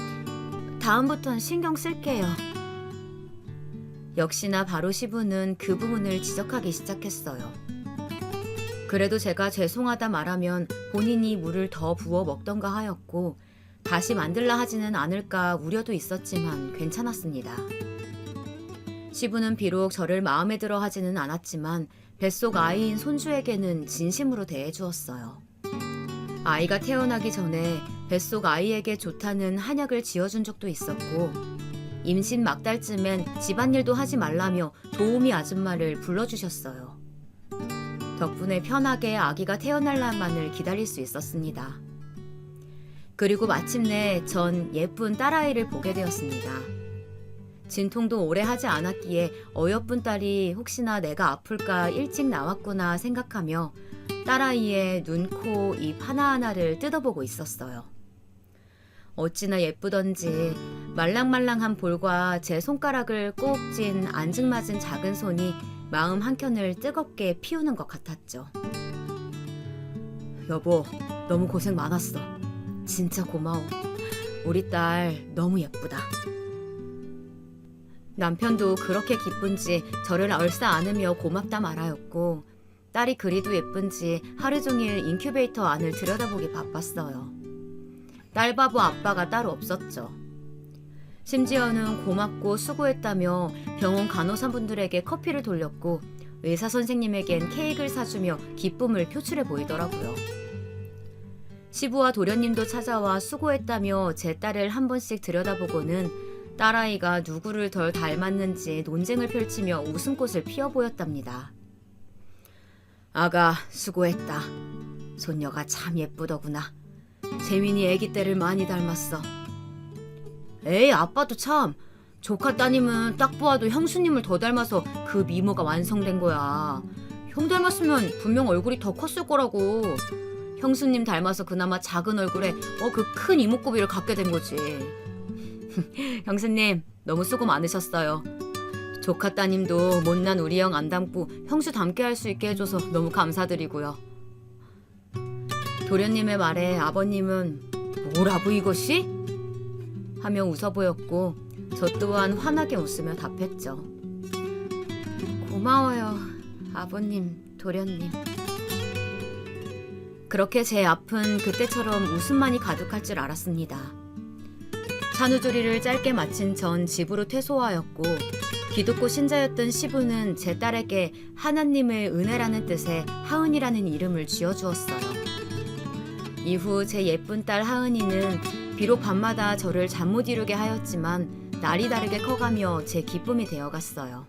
다음부턴 신경 쓸게요. 역시나 바로 시부는 그 부분을 지적하기 시작했어요. 그래도 제가 죄송하다 말하면 본인이 물을 더 부어 먹던가 하였고 다시 만들라 하지는 않을까 우려도 있었지만 괜찮았습니다. 시부는 비록 저를 마음에 들어 하지는 않았지만 뱃속 아이인 손주에게는 진심으로 대해주었어요. 아이가 태어나기 전에 뱃속 아이에게 좋다는 한약을 지어준 적도 있었고 임신 막달쯤엔 집안일도 하지 말라며 도우미 아줌마를 불러주셨어요. 덕분에 편하게 아기가 태어날 날만을 기다릴 수 있었습니다. 그리고 마침내 전 예쁜 딸아이를 보게 되었습니다. 진통도 오래 하지 않았기에 어여쁜 딸이 혹시나 내가 아플까 일찍 나왔구나 생각하며 딸아이의 눈, 코, 입 하나하나를 뜯어보고 있었어요. 어찌나 예쁘던지 말랑말랑한 볼과 제 손가락을 꼭 쥔 앙증맞은 작은 손이 마음 한켠을 뜨겁게 피우는 것 같았죠. 여보, 너무 고생 많았어. 진짜 고마워. 우리 딸 너무 예쁘다. 남편도 그렇게 기쁜지 저를 얼싸 안으며 고맙다 말하였고 딸이 그리도 예쁜지 하루 종일 인큐베이터 안을 들여다보기 바빴어요. 딸바보 아빠가 따로 없었죠. 심지어는 고맙고 수고했다며 병원 간호사분들에게 커피를 돌렸고 의사 선생님에겐 케이크를 사주며 기쁨을 표출해 보이더라고요. 시부와 도련님도 찾아와 수고했다며 제 딸을 한 번씩 들여다보고는 딸아이가 누구를 덜 닮았는지 논쟁을 펼치며 웃음꽃을 피워 보였답니다. 아가 수고했다. 손녀가 참 예쁘더구나. 재민이 애기 때를 많이 닮았어. 에이, 아빠도 참. 조카 따님은 딱 보아도 형수님을 더 닮아서 그 미모가 완성된 거야. 형 닮았으면 분명 얼굴이 더 컸을 거라고. 형수님 닮아서 그나마 작은 얼굴에 그 큰 이목구비를 갖게 된 거지. 형수님 너무 수고 많으셨어요. 조카 따님도 못난 우리 형 안 닮고 형수 닮게 할 수 있게 해줘서 너무 감사드리고요. 도련님의 말에 아버님은 뭐라고 이것이? 하며 웃어 보였고 저 또한 환하게 웃으며 답했죠. 고마워요, 아버님, 도련님. 그렇게 제 앞은 그때처럼 웃음만이 가득할 줄 알았습니다. 산후조리를 짧게 마친 전 집으로 퇴소하였고 기독교 신자였던 시부는 제 딸에게 하나님의 은혜라는 뜻의 하은이라는 이름을 지어주었어요. 이후 제 예쁜 딸 하은이는 비록 밤마다 저를 잠 못 이루게 하였지만 날이 다르게 커가며 제 기쁨이 되어갔어요.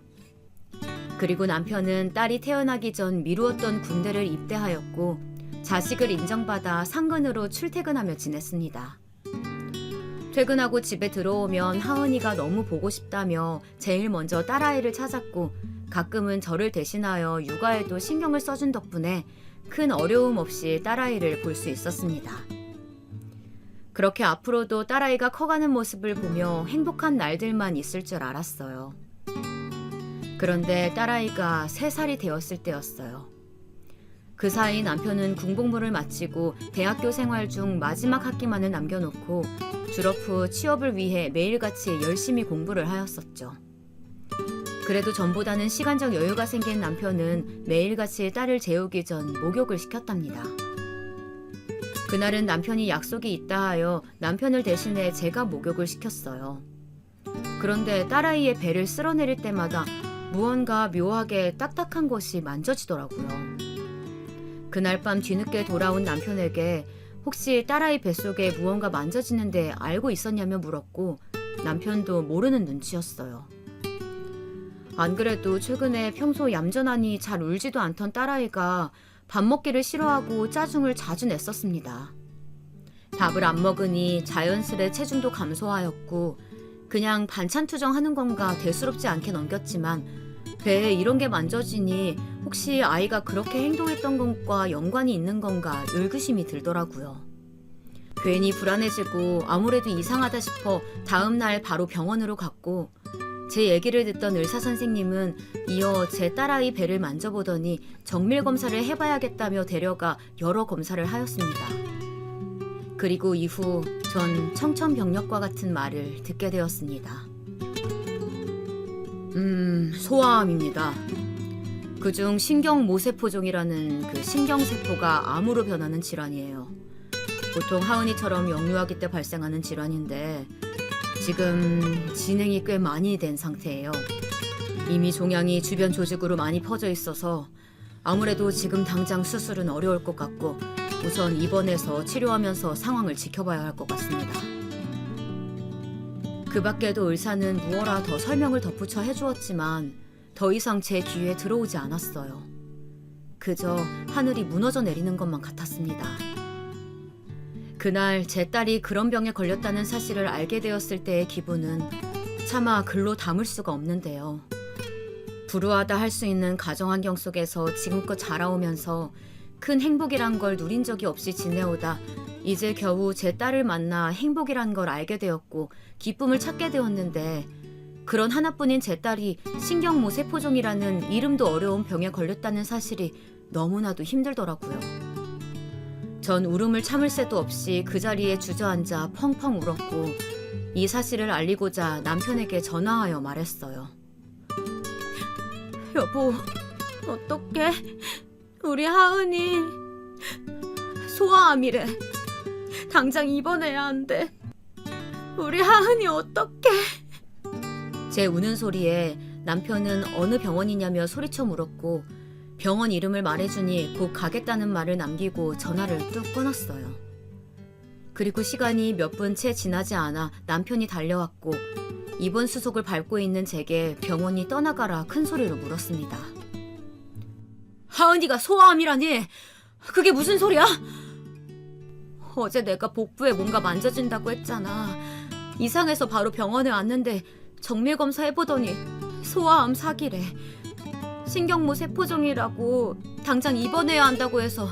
그리고 남편은 딸이 태어나기 전 미루었던 군대를 입대하였고 자식을 인정받아 상근으로 출퇴근하며 지냈습니다. 퇴근하고 집에 들어오면 하은이가 너무 보고 싶다며 제일 먼저 딸아이를 찾았고 가끔은 저를 대신하여 육아에도 신경을 써준 덕분에 큰 어려움 없이 딸아이를 볼 수 있었습니다. 그렇게 앞으로도 딸아이가 커가는 모습을 보며 행복한 날들만 있을 줄 알았어요. 그런데 딸아이가 3살이 되었을 때였어요. 그 사이 남편은 군복무를 마치고 대학교 생활 중 마지막 학기만을 남겨놓고 졸업 후 취업을 위해 매일같이 열심히 공부를 하였었죠. 그래도 전보다는 시간적 여유가 생긴 남편은 매일같이 딸을 재우기 전 목욕을 시켰답니다. 그날은 남편이 약속이 있다 하여 남편을 대신해 제가 목욕을 시켰어요. 그런데 딸아이의 배를 쓸어내릴 때마다 무언가 묘하게 딱딱한 것이 만져지더라고요. 그날 밤 뒤늦게 돌아온 남편에게 혹시 딸아이 뱃속에 무언가 만져지는데 알고 있었냐며 물었고 남편도 모르는 눈치였어요. 안 그래도 최근에 평소 얌전하니 잘 울지도 않던 딸아이가 밥 먹기를 싫어하고 짜증을 자주 냈었습니다. 밥을 안 먹으니 자연스레 체중도 감소하였고 그냥 반찬 투정하는 건가 대수롭지 않게 넘겼지만 배에 이런 게 만져지니 혹시 아이가 그렇게 행동했던 것과 연관이 있는 건가 의구심이 들더라고요. 괜히 불안해지고 아무래도 이상하다 싶어 다음날 바로 병원으로 갔고 제 얘기를 듣던 의사 선생님은 이어 제 딸아이 배를 만져보더니 정밀 검사를 해봐야겠다며 데려가 여러 검사를 하였습니다. 그리고 이후 전 청천벽력과 같은 말을 듣게 되었습니다. 소아암입니다. 그중 신경모세포종이라는 그 신경세포가 암으로 변하는 질환이에요. 보통 하은이처럼 영유아기 때 발생하는 질환인데 지금 진행이 꽤 많이 된 상태예요. 이미 종양이 주변 조직으로 많이 퍼져 있어서 아무래도 지금 당장 수술은 어려울 것 같고 우선 입원해서 치료하면서 상황을 지켜봐야 할 것 같습니다. 그 밖에도 의사는 무어라 더 설명을 덧붙여 해주었지만 더 이상 제 귀에 들어오지 않았어요. 그저 하늘이 무너져 내리는 것만 같았습니다. 그날 제 딸이 그런 병에 걸렸다는 사실을 알게 되었을 때의 기분은 차마 글로 담을 수가 없는데요. 불우하다 할 수 있는 가정환경 속에서 지금껏 자라오면서 큰 행복이란 걸 누린 적이 없이 지내오다 이제 겨우 제 딸을 만나 행복이란 걸 알게 되었고 기쁨을 찾게 되었는데 그런 하나뿐인 제 딸이 신경모세포종이라는 이름도 어려운 병에 걸렸다는 사실이 너무나도 힘들더라고요. 전 울음을 참을 새도 없이 그 자리에 주저앉아 펑펑 울었고 이 사실을 알리고자 남편에게 전화하여 말했어요. 여보, 어떡해? 우리 하은이 소아암이래. 당장 입원해야 한대. 우리 하은이 어떡해? 제 우는 소리에 남편은 어느 병원이냐며 소리쳐 물었고 병원 이름을 말해주니 곧 가겠다는 말을 남기고 전화를 뚝 끊었어요. 그리고 시간이 몇 분 채 지나지 않아 남편이 달려왔고 입원 수속을 밟고 있는 제게 병원이 떠나가라 큰 소리로 물었습니다. 하은이가 소아암이라니? 그게 무슨 소리야? 어제 내가 복부에 뭔가 만져진다고 했잖아. 이상해서 바로 병원에 왔는데 정밀 검사 해보더니 소아암 사기래. 신경모세포종이라고 당장 입원해야 한다고 해서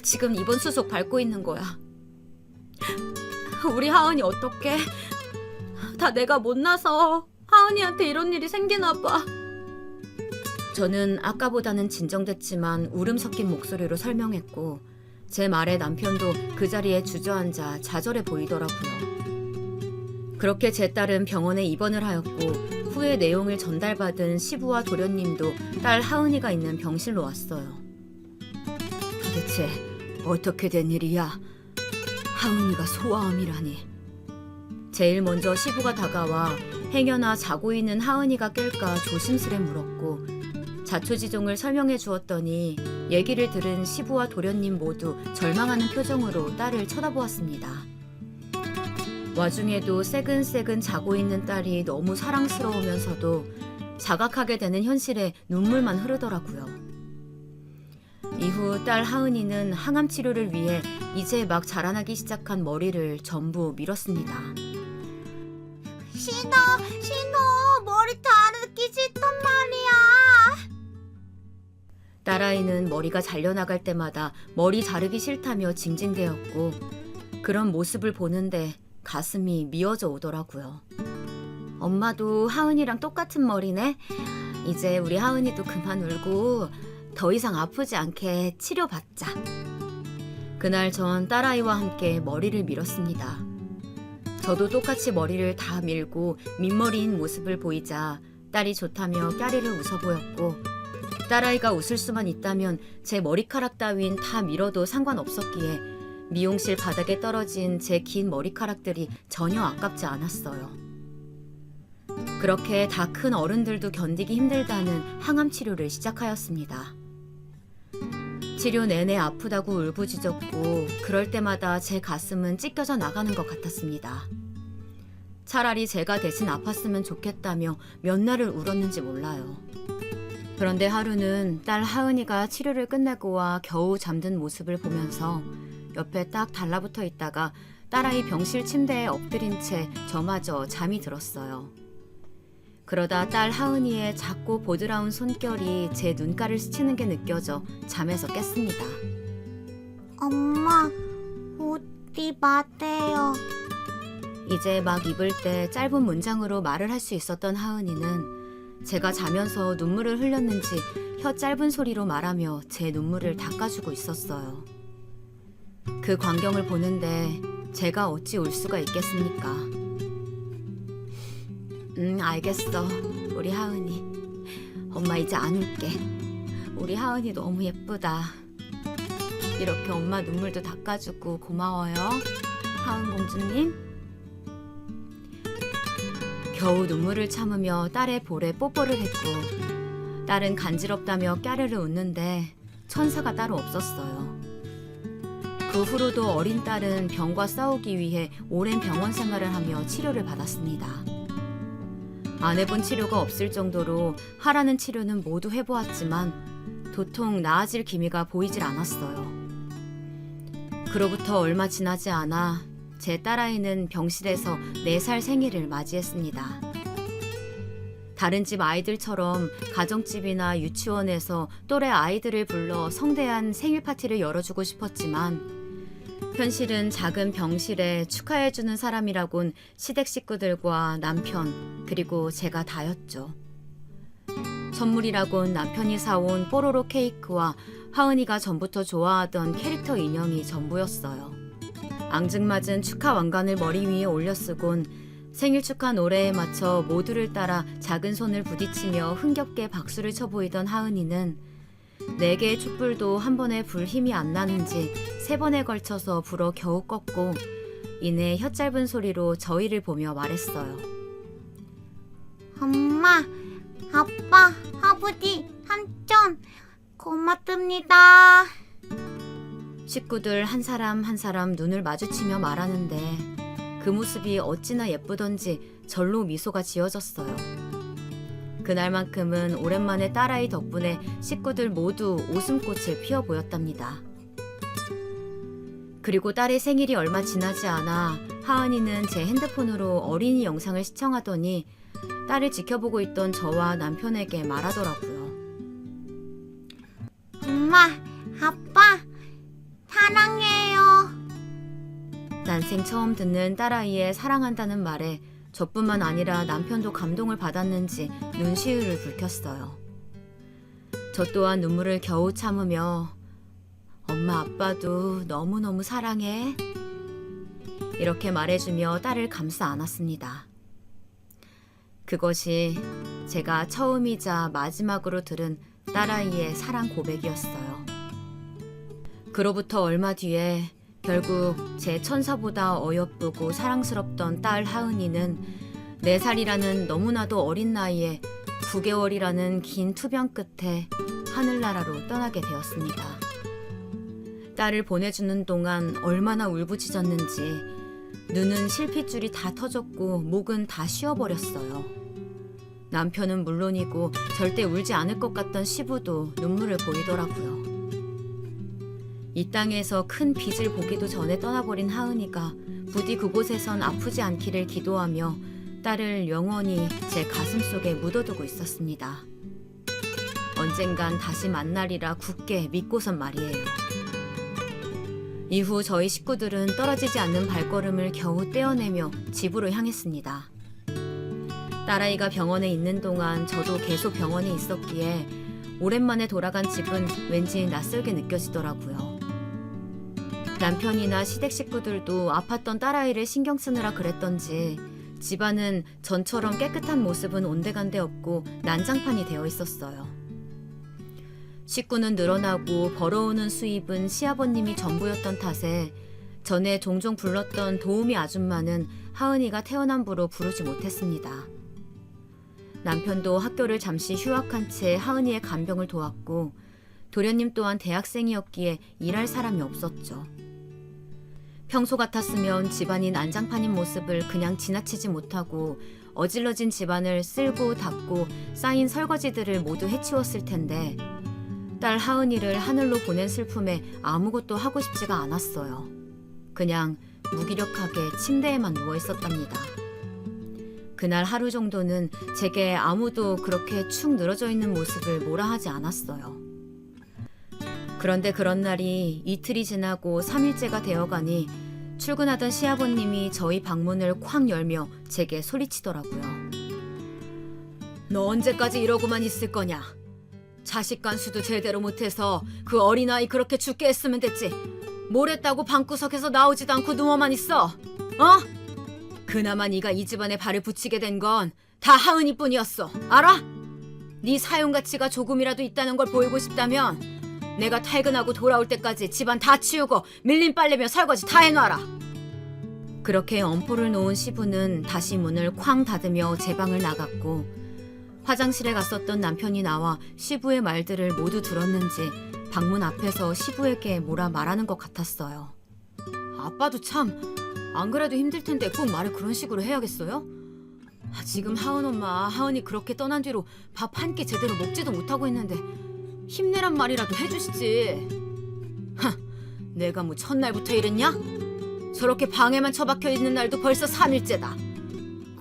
지금 입원 수속 밟고 있는 거야. 우리 하은이 어떡해? 다 내가 못나서 하은이한테 이런 일이 생기나 봐. 저는 아까보다는 진정됐지만 울음 섞인 목소리로 설명했고 제 말에 남편도 그 자리에 주저앉아 좌절해 보이더라고요. 그렇게 제 딸은 병원에 입원을 하였고 후에 내용을 전달받은 시부와 도련님도 딸 하은이가 있는 병실로 왔어요. 도대체 어떻게 된 일이야? 하은이가 소아암이라니. 제일 먼저 시부가 다가와 행여나 자고 있는 하은이가 깰까 조심스레 물었고 자초지종을 설명해 주었더니 얘기를 들은 시부와 도련님 모두 절망하는 표정으로 딸을 쳐다보았습니다. 와중에도 새근새근 자고 있는 딸이 너무 사랑스러우면서도 자각하게 되는 현실에 눈물만 흐르더라고요. 이후 딸 하은이는 항암 치료를 위해 이제 막 자라나기 시작한 머리를 전부 밀었습니다. 싫어, 머리 자르기 싫단 말이야. 딸아이는 머리가 잘려나갈 때마다 머리 자르기 싫다며 징징대었고 그런 모습을 보는데 가슴이 미어져 오더라고요. 엄마도 하은이랑 똑같은 머리네. 이제 우리 하은이도 그만 울고 더 이상 아프지 않게 치료받자. 그날 전 딸아이와 함께 머리를 밀었습니다. 저도 똑같이 머리를 다 밀고 민머리인 모습을 보이자 딸이 좋다며 까리를 웃어 보였고 딸아이가 웃을 수만 있다면 제 머리카락 따윈 다 밀어도 상관없었기에 미용실 바닥에 떨어진 제 긴 머리카락들이 전혀 아깝지 않았어요. 그렇게 다 큰 어른들도 견디기 힘들다는 항암 치료를 시작하였습니다. 치료 내내 아프다고 울부짖었고 그럴 때마다 제 가슴은 찢겨져 나가는 것 같았습니다. 차라리 제가 대신 아팠으면 좋겠다며 몇 날을 울었는지 몰라요. 그런데 하루는 딸 하은이가 치료를 끝내고 와 겨우 잠든 모습을 보면서 옆에 딱 달라붙어 있다가 딸아이 병실 침대에 엎드린 채 저마저 잠이 들었어요. 그러다 딸 하은이의 작고 보드라운 손결이 제 눈가를 스치는 게 느껴져 잠에서 깼습니다. 엄마, 웃지 마세요. 이제 막 입을 때 짧은 문장으로 말을 할 수 있었던 하은이는 제가 자면서 눈물을 흘렸는지 혀 짧은 소리로 말하며 제 눈물을 닦아주고 있었어요. 그 광경을 보는데 제가 어찌 울 수가 있겠습니까? 알겠어. 우리 하은이. 엄마 이제 안 울게. 우리 하은이 너무 예쁘다. 이렇게 엄마 눈물도 닦아주고 고마워요. 하은 공주님. 겨우 눈물을 참으며 딸의 볼에 뽀뽀를 했고 딸은 간지럽다며 까르르 웃는데 천사가 따로 없었어요. 그 후로도 어린 딸은 병과 싸우기 위해 오랜 병원 생활을 하며 치료를 받았습니다. 안 해본 치료가 없을 정도로 하라는 치료는 모두 해보았지만 도통 나아질 기미가 보이질 않았어요. 그로부터 얼마 지나지 않아 제 딸아이는 병실에서 4살 생일을 맞이했습니다. 다른 집 아이들처럼 가정집이나 유치원에서 또래 아이들을 불러 성대한 생일 파티를 열어주고 싶었지만 현실은 작은 병실에 축하해주는 사람이라곤 시댁 식구들과 남편 그리고 제가 다였죠. 선물이라곤 남편이 사온 뽀로로 케이크와 하은이가 전부터 좋아하던 캐릭터 인형이 전부였어요. 앙증맞은 축하 왕관을 머리 위에 올려쓰곤 생일 축하 노래에 맞춰 모두를 따라 작은 손을 부딪히며 흥겹게 박수를 쳐 보이던 하은이는 4개의 촛불도 한 번에 불 힘이 안 나는지 3번에 걸쳐서 불어 겨우 껐고 이내 혀 짧은 소리로 저희를 보며 말했어요. 엄마, 아빠, 아버지, 삼촌, 고맙습니다. 식구들 한 사람 한 사람 눈을 마주치며 말하는데 그 모습이 어찌나 예쁘던지 절로 미소가 지어졌어요. 그날만큼은 오랜만에 딸아이 덕분에 식구들 모두 웃음꽃을 피워 보였답니다. 그리고 딸의 생일이 얼마 지나지 않아 하은이는 제 핸드폰으로 어린이 영상을 시청하더니 딸을 지켜보고 있던 저와 남편에게 말하더라고요. 엄마, 아빠, 사랑해요. 난생 처음 듣는 딸아이의 사랑한다는 말에 저뿐만 아니라 남편도 감동을 받았는지 눈시울을 붉혔어요. 저 또한 눈물을 겨우 참으며 엄마 아빠도 너무너무 사랑해 이렇게 말해주며 딸을 감싸 안았습니다. 그것이 제가 처음이자 마지막으로 들은 딸아이의 사랑 고백이었어요. 그로부터 얼마 뒤에 결국 제 천사보다 어여쁘고 사랑스럽던 딸 하은이는 4살이라는 너무나도 어린 나이에 9개월이라는 긴 투병 끝에 하늘나라로 떠나게 되었습니다. 딸을 보내주는 동안 얼마나 울부짖었는지 눈은 실핏줄이 다 터졌고 목은 다 쉬어버렸어요. 남편은 물론이고 절대 울지 않을 것 같던 시부도 눈물을 보이더라고요. 이 땅에서 큰 빚을 보기도 전에 떠나버린 하은이가 부디 그곳에선 아프지 않기를 기도하며 딸을 영원히 제 가슴속에 묻어두고 있었습니다. 언젠간 다시 만나리라 굳게 믿고선 말이에요. 이후 저희 식구들은 떨어지지 않는 발걸음을 겨우 떼어내며 집으로 향했습니다. 딸아이가 병원에 있는 동안 저도 계속 병원에 있었기에 오랜만에 돌아간 집은 왠지 낯설게 느껴지더라고요. 남편이나 시댁 식구들도 아팠던 딸아이를 신경 쓰느라 그랬던지 집안은 전처럼 깨끗한 모습은 온데간데 없고 난장판이 되어 있었어요. 식구는 늘어나고 벌어오는 수입은 시아버님이 전부였던 탓에 전에 종종 불렀던 도우미 아줌마는 하은이가 태어난 부로 부르지 못했습니다. 남편도 학교를 잠시 휴학한 채 하은이의 간병을 도왔고 도련님 또한 대학생이었기에 일할 사람이 없었죠. 평소 같았으면 집안이 난장판인 모습을 그냥 지나치지 못하고 어질러진 집안을 쓸고 닦고 쌓인 설거지들을 모두 해치웠을 텐데 딸 하은이를 하늘로 보낸 슬픔에 아무것도 하고 싶지가 않았어요. 그냥 무기력하게 침대에만 누워 있었답니다. 그날 하루 정도는 제게 아무도 그렇게 축 늘어져 있는 모습을 뭐라 하지 않았어요. 그런데 그런 날이 이틀이 지나고 3일째가 되어가니 출근하던 시아버님이 저희 방문을 쾅 열며 제게 소리치더라고요. 너 언제까지 이러고만 있을 거냐? 자식 간수도 제대로 못해서 그 어린아이 그렇게 죽게 했으면 됐지. 뭘 했다고 방구석에서 나오지도 않고 누워만 있어? 그나마 네가 이 집안에 발을 붙이게 된 건 다 하은이뿐이었어. 알아? 네 사용 가치가 조금이라도 있다는 걸 보이고 싶다면 내가 퇴근하고 돌아올 때까지 집안 다 치우고 밀린 빨래며 설거지 다 해놔라. 그렇게 엄포를 놓은 시부는 다시 문을 쾅 닫으며 제 방을 나갔고 화장실에 갔었던 남편이 나와 시부의 말들을 모두 들었는지 방문 앞에서 시부에게 뭐라 말하는 것 같았어요. 아빠도 참 안 그래도 힘들 텐데 꼭 말을 그런 식으로 해야겠어요? 지금 하은 엄마, 하은이 그렇게 떠난 뒤로 밥 한 끼 제대로 먹지도 못하고 있는데 힘내란 말이라도 해주시지. 내가 뭐 첫날부터 이랬냐? 저렇게 방에만 처박혀 있는 날도 벌써 3일째다.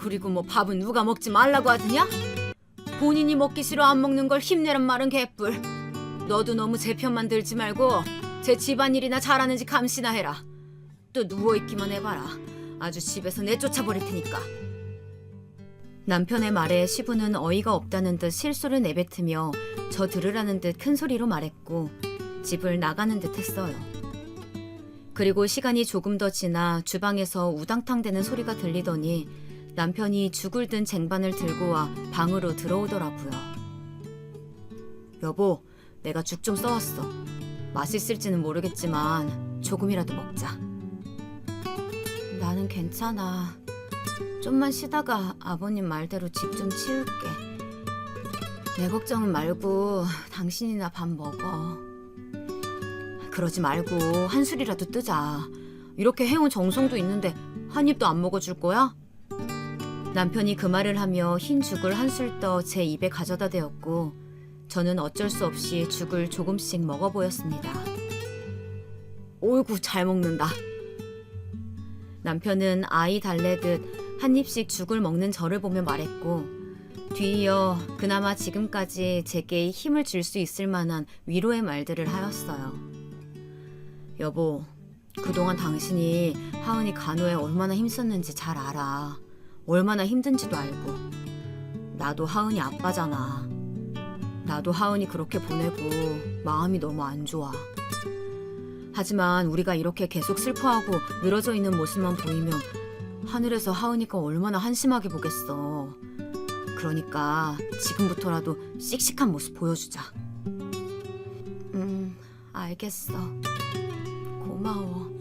그리고 뭐 밥은 누가 먹지 말라고 하더냐? 본인이 먹기 싫어 안 먹는 걸 힘내란 말은 개뿔. 너도 너무 제 편만 들지 말고 제 집안일이나 잘하는지 감시나 해라. 또 누워있기만 해봐라. 아주 집에서 내쫓아버릴 테니까. 남편의 말에 시부는 어이가 없다는 듯 실수를 내뱉으며 저 들으라는 듯 큰 소리로 말했고 집을 나가는 듯 했어요. 그리고 시간이 조금 더 지나 주방에서 우당탕대는 소리가 들리더니 남편이 죽을 든 쟁반을 들고 와 방으로 들어오더라고요. 여보, 내가 죽 좀 써왔어. 맛있을지는 모르겠지만 조금이라도 먹자. 나는 괜찮아. 좀만 쉬다가 아버님 말대로 집 좀 치울게. 내 걱정은 말고 당신이나 밥 먹어. 그러지 말고 한술이라도 뜨자. 이렇게 해온 정성도 있는데 한 입도 안 먹어줄 거야? 남편이 그 말을 하며 흰 죽을 한술 떠 제 입에 가져다 대었고 저는 어쩔 수 없이 죽을 조금씩 먹어 보였습니다. 어이구 잘 먹는다. 남편은 아이 달래듯 한 입씩 죽을 먹는 저를 보며 말했고 뒤이어 그나마 지금까지 제게 힘을 줄 수 있을 만한 위로의 말들을 하였어요. 여보, 그동안 당신이 하은이 간호에 얼마나 힘썼는지 잘 알아. 얼마나 힘든지도 알고. 나도 하은이 아빠잖아. 나도 하은이 그렇게 보내고 마음이 너무 안 좋아. 하지만 우리가 이렇게 계속 슬퍼하고 늘어져 있는 모습만 보이면 하늘에서 하은이가 얼마나 한심하게 보겠어. 그러니까 지금부터라도 씩씩한 모습 보여주자. 알겠어. 고마워.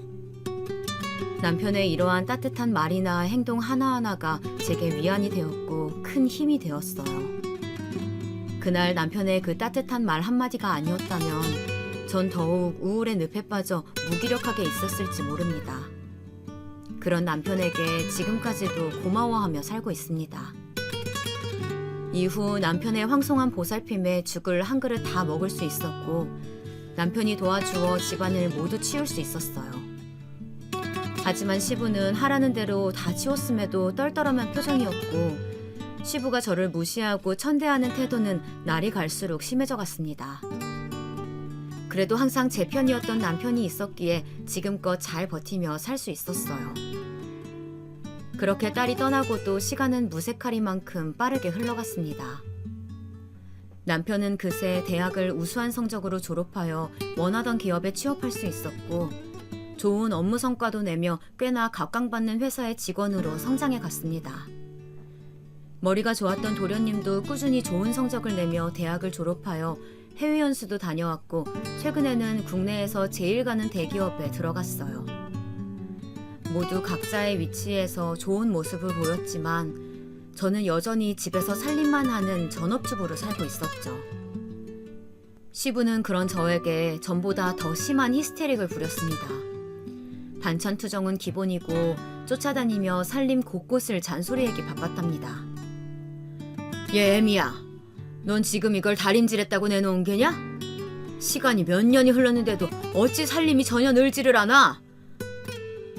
남편의 이러한 따뜻한 말이나 행동 하나하나가 제게 위안이 되었고 큰 힘이 되었어요. 그날 남편의 그 따뜻한 말 한마디가 아니었다면 전 더욱 우울의 늪에 빠져 무기력하게 있었을지 모릅니다. 그런 남편에게 지금까지도 고마워하며 살고 있습니다. 이후 남편의 황송한 보살핌에 죽을 한 그릇 다 먹을 수 있었고 남편이 도와주어 집안을 모두 치울 수 있었어요. 하지만 시부는 하라는 대로 다 치웠음에도 떨떠름한 표정이었고 시부가 저를 무시하고 천대하는 태도는 날이 갈수록 심해져 갔습니다. 그래도 항상 제 편이었던 남편이 있었기에 지금껏 잘 버티며 살 수 있었어요. 그렇게 딸이 떠나고도 시간은 무색하리만큼 빠르게 흘러갔습니다. 남편은 그새 대학을 우수한 성적으로 졸업하여 원하던 기업에 취업할 수 있었고 좋은 업무 성과도 내며 꽤나 각광받는 회사의 직원으로 성장해 갔습니다. 머리가 좋았던 도련님도 꾸준히 좋은 성적을 내며 대학을 졸업하여 해외 연수도 다녀왔고 최근에는 국내에서 제일 가는 대기업에 들어갔어요. 모두 각자의 위치에서 좋은 모습을 보였지만 저는 여전히 집에서 살림만 하는 전업주부로 살고 있었죠. 시부는 그런 저에게 전보다 더 심한 히스테릭을 부렸습니다. 반찬 투정은 기본이고 쫓아다니며 살림 곳곳을 잔소리하기 바빴답니다. 얘 애미야, 넌 지금 이걸 다림질했다고 내놓은 게냐? 시간이 몇 년이 흘렀는데도 어찌 살림이 전혀 늘지를 않아?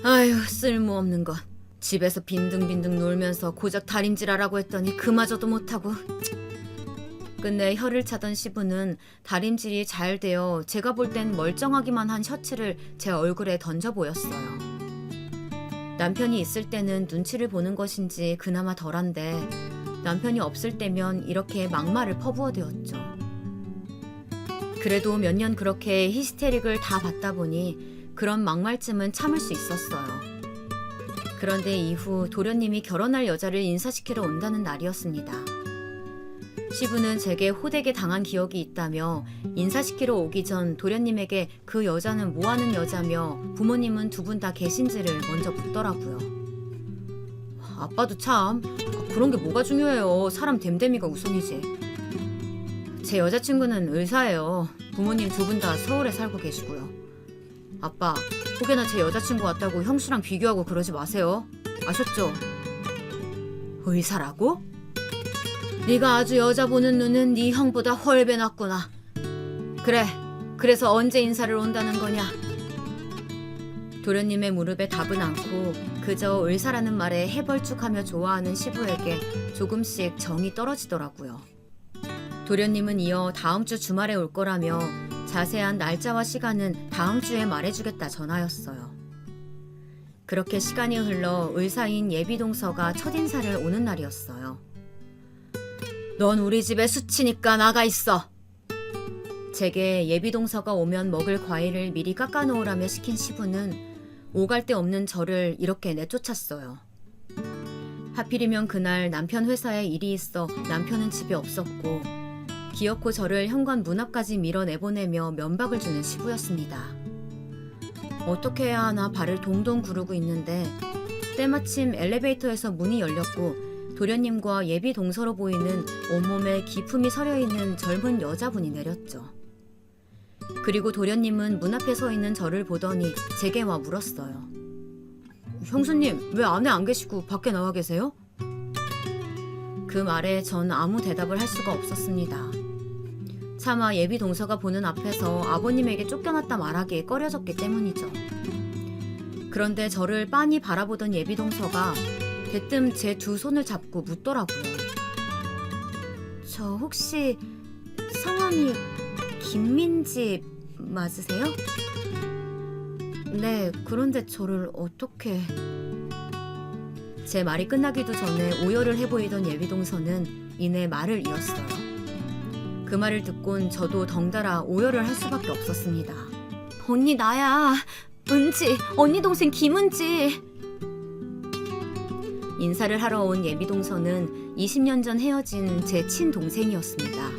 아휴, 쓸모없는 것. 집에서 빈둥빈둥 놀면서 고작 다림질하라고 했더니 그마저도 못하고. 끝내 혀를 차던 시부는 다림질이 잘 되어 제가 볼 땐 멀쩡하기만 한 셔츠를 제 얼굴에 던져 보였어요. 남편이 있을 때는 눈치를 보는 것인지 그나마 덜한데 남편이 없을 때면 이렇게 막말을 퍼부어대었죠. 그래도 몇 년 그렇게 히스테릭을 다 받다 보니 그런 막말쯤은 참을 수 있었어요. 그런데 이후 도련님이 결혼할 여자를 인사시키러 온다는 날이었습니다. 시부는 제게 호되게 당한 기억이 있다며 인사시키러 오기 전 도련님에게 그 여자는 뭐하는 여자며 부모님은 두 분 다 계신지를 먼저 묻더라고요. 아빠도 참 그런 게 뭐가 중요해요. 사람 됨됨이가 우선이지. 제 여자친구는 의사예요. 부모님 두 분 다 서울에 살고 계시고요. 아빠, 혹여나 제 여자친구 왔다고 형수랑 비교하고 그러지 마세요. 아셨죠? 의사라고? 네가 아주 여자 보는 눈은 네 형보다 훨배 낫구나. 그래, 그래서 언제 인사를 온다는 거냐? 도련님의 무릎에 답은 않고 그저 의사라는 말에 해벌쭉하며 좋아하는 시부에게 조금씩 정이 떨어지더라고요. 도련님은 이어 다음 주 주말에 올 거라며 자세한 날짜와 시간은 다음 주에 말해주겠다 전하였어요. 그렇게 시간이 흘러 의사인 예비동서가 첫인사를 오는 날이었어요. 넌 우리 집에 수치니까 나가 있어. 제게 예비동서가 오면 먹을 과일을 미리 깎아놓으라며 시킨 시부는 오갈 데 없는 저를 이렇게 내쫓았어요. 하필이면 그날 남편 회사에 일이 있어 남편은 집에 없었고 기어코 저를 현관 문 앞까지 밀어내보내며 면박을 주는 시부였습니다. 어떻게 해야 하나 발을 동동 구르고 있는데 때마침 엘리베이터에서 문이 열렸고 도련님과 예비 동서로 보이는 온몸에 기품이 서려있는 젊은 여자분이 내렸죠. 그리고 도련님은 문 앞에 서 있는 저를 보더니 제게 와 물었어요. 형수님, 왜 안에 안 계시고 밖에 나와 계세요? 그 말에 전 아무 대답을 할 수가 없었습니다. 차마 예비 동서가 보는 앞에서 아버님에게 쫓겨났다 말하기에 꺼려졌기 때문이죠. 그런데 저를 빤히 바라보던 예비 동서가 대뜸 제 두 손을 잡고 묻더라고요. 저 혹시 성함이 김민지 맞으세요? 네, 그런데 저를 어떻게... 제 말이 끝나기도 전에 오열을 해보이던 예비동서는 이내 말을 이었어요. 그 말을 듣곤 저도 덩달아 오열을 할 수밖에 없었습니다. 언니 나야. 은지, 언니 동생 김은지. 인사를 하러 온 예비동서는 20년 전 헤어진 제 친동생이었습니다.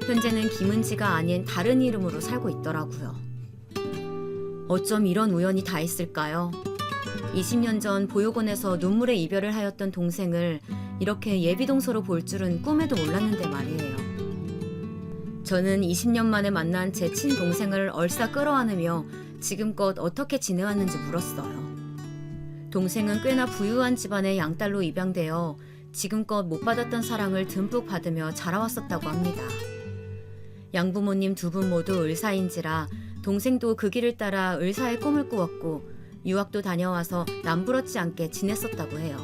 현재는 김은지가 아닌 다른 이름으로 살고 있더라고요. 어쩜 이런 우연이 다 있을까요? 20년 전 보육원에서 눈물의 이별을 하였던 동생을 이렇게 예비동서로 볼 줄은 꿈에도 몰랐는데 말이에요. 저는 20년 만에 만난 제 친동생을 얼싸 끌어안으며 지금껏 어떻게 지내왔는지 물었어요. 동생은 꽤나 부유한 집안의 양딸로 입양되어 지금껏 못 받았던 사랑을 듬뿍 받으며 자라왔었다고 합니다. 양부모님 두 분 모두 의사인지라 동생도 그 길을 따라 의사의 꿈을 꾸었고 유학도 다녀와서 남부럽지 않게 지냈었다고 해요.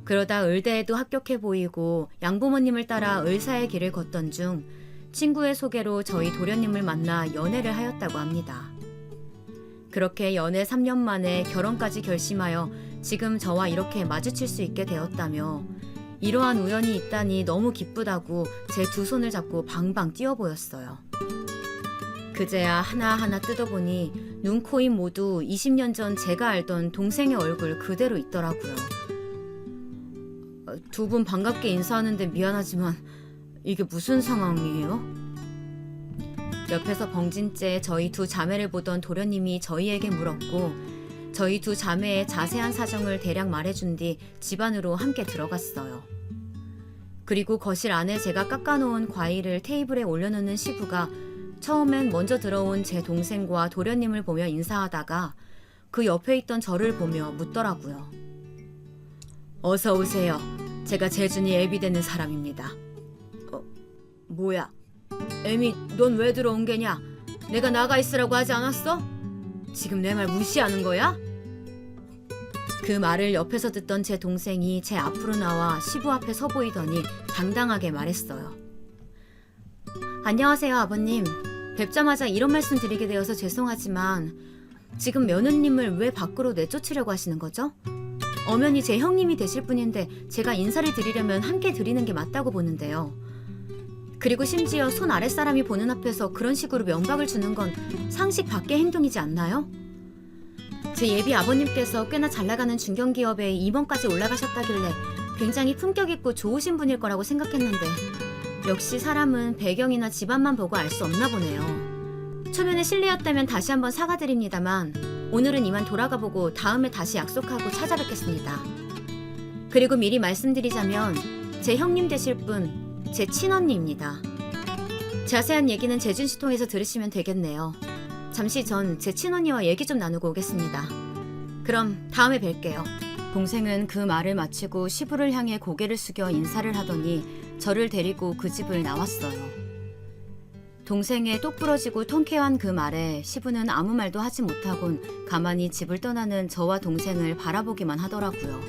그러다 의대에도 합격해 보이고 양부모님을 따라 의사의 길을 걷던 중 친구의 소개로 저희 도련님을 만나 연애를 하였다고 합니다. 그렇게 연애 3년 만에 결혼까지 결심하여 지금 저와 이렇게 마주칠 수 있게 되었다며 이러한 우연이 있다니 너무 기쁘다고 제 두 손을 잡고 방방 뛰어 보였어요. 그제야 하나하나 뜯어보니 눈, 코, 입 모두 20년 전 제가 알던 동생의 얼굴 그대로 있더라고요. 두 분 반갑게 인사하는데 미안하지만 이게 무슨 상황이에요? 옆에서 벙진째 저희 두 자매를 보던 도련님이 저희에게 물었고 저희 두 자매의 자세한 사정을 대략 말해준 뒤 집 안으로 함께 들어갔어요. 그리고 거실 안에 제가 깎아놓은 과일을 테이블에 올려놓는 시부가 처음엔 먼저 들어온 제 동생과 도련님을 보며 인사하다가 그 옆에 있던 저를 보며 묻더라고요. 어서 오세요. 제가 재준이 애비 되는 사람입니다. 뭐야? 애미, 넌 왜 들어온 게냐? 내가 나가 있으라고 하지 않았어? 지금 내 말 무시하는 거야? 그 말을 옆에서 듣던 제 동생이 제 앞으로 나와 시부 앞에 서 보이더니 당당하게 말했어요. 안녕하세요, 아버님. 뵙자마자 이런 말씀 드리게 되어서 죄송하지만 지금 며느님을 왜 밖으로 내쫓으려고 하시는 거죠? 엄연히 제 형님이 되실 분인데 제가 인사를 드리려면 함께 드리는 게 맞다고 보는데요. 그리고 심지어 손 아랫사람이 보는 앞에서 그런 식으로 면박을 주는 건 상식 밖의 행동이지 않나요? 제 예비 아버님께서 꽤나 잘나가는 중견기업에 임원까지 올라가셨다길래 굉장히 품격 있고 좋으신 분일 거라고 생각했는데 역시 사람은 배경이나 집안만 보고 알 수 없나 보네요. 초면에 실례였다면 다시 한번 사과드립니다만 오늘은 이만 돌아가보고 다음에 다시 약속하고 찾아뵙겠습니다. 그리고 미리 말씀드리자면 제 형님 되실 분 제 친언니입니다. 자세한 얘기는 재준씨 통해서 들으시면 되겠네요. 잠시 전 제 친언니와 얘기 좀 나누고 오겠습니다. 그럼 다음에 뵐게요. 동생은 그 말을 마치고 시부를 향해 고개를 숙여 인사를 하더니 저를 데리고 그 집을 나왔어요. 동생의 똑부러지고 통쾌한 그 말에 시부는 아무 말도 하지 못하곤 가만히 집을 떠나는 저와 동생을 바라보기만 하더라고요.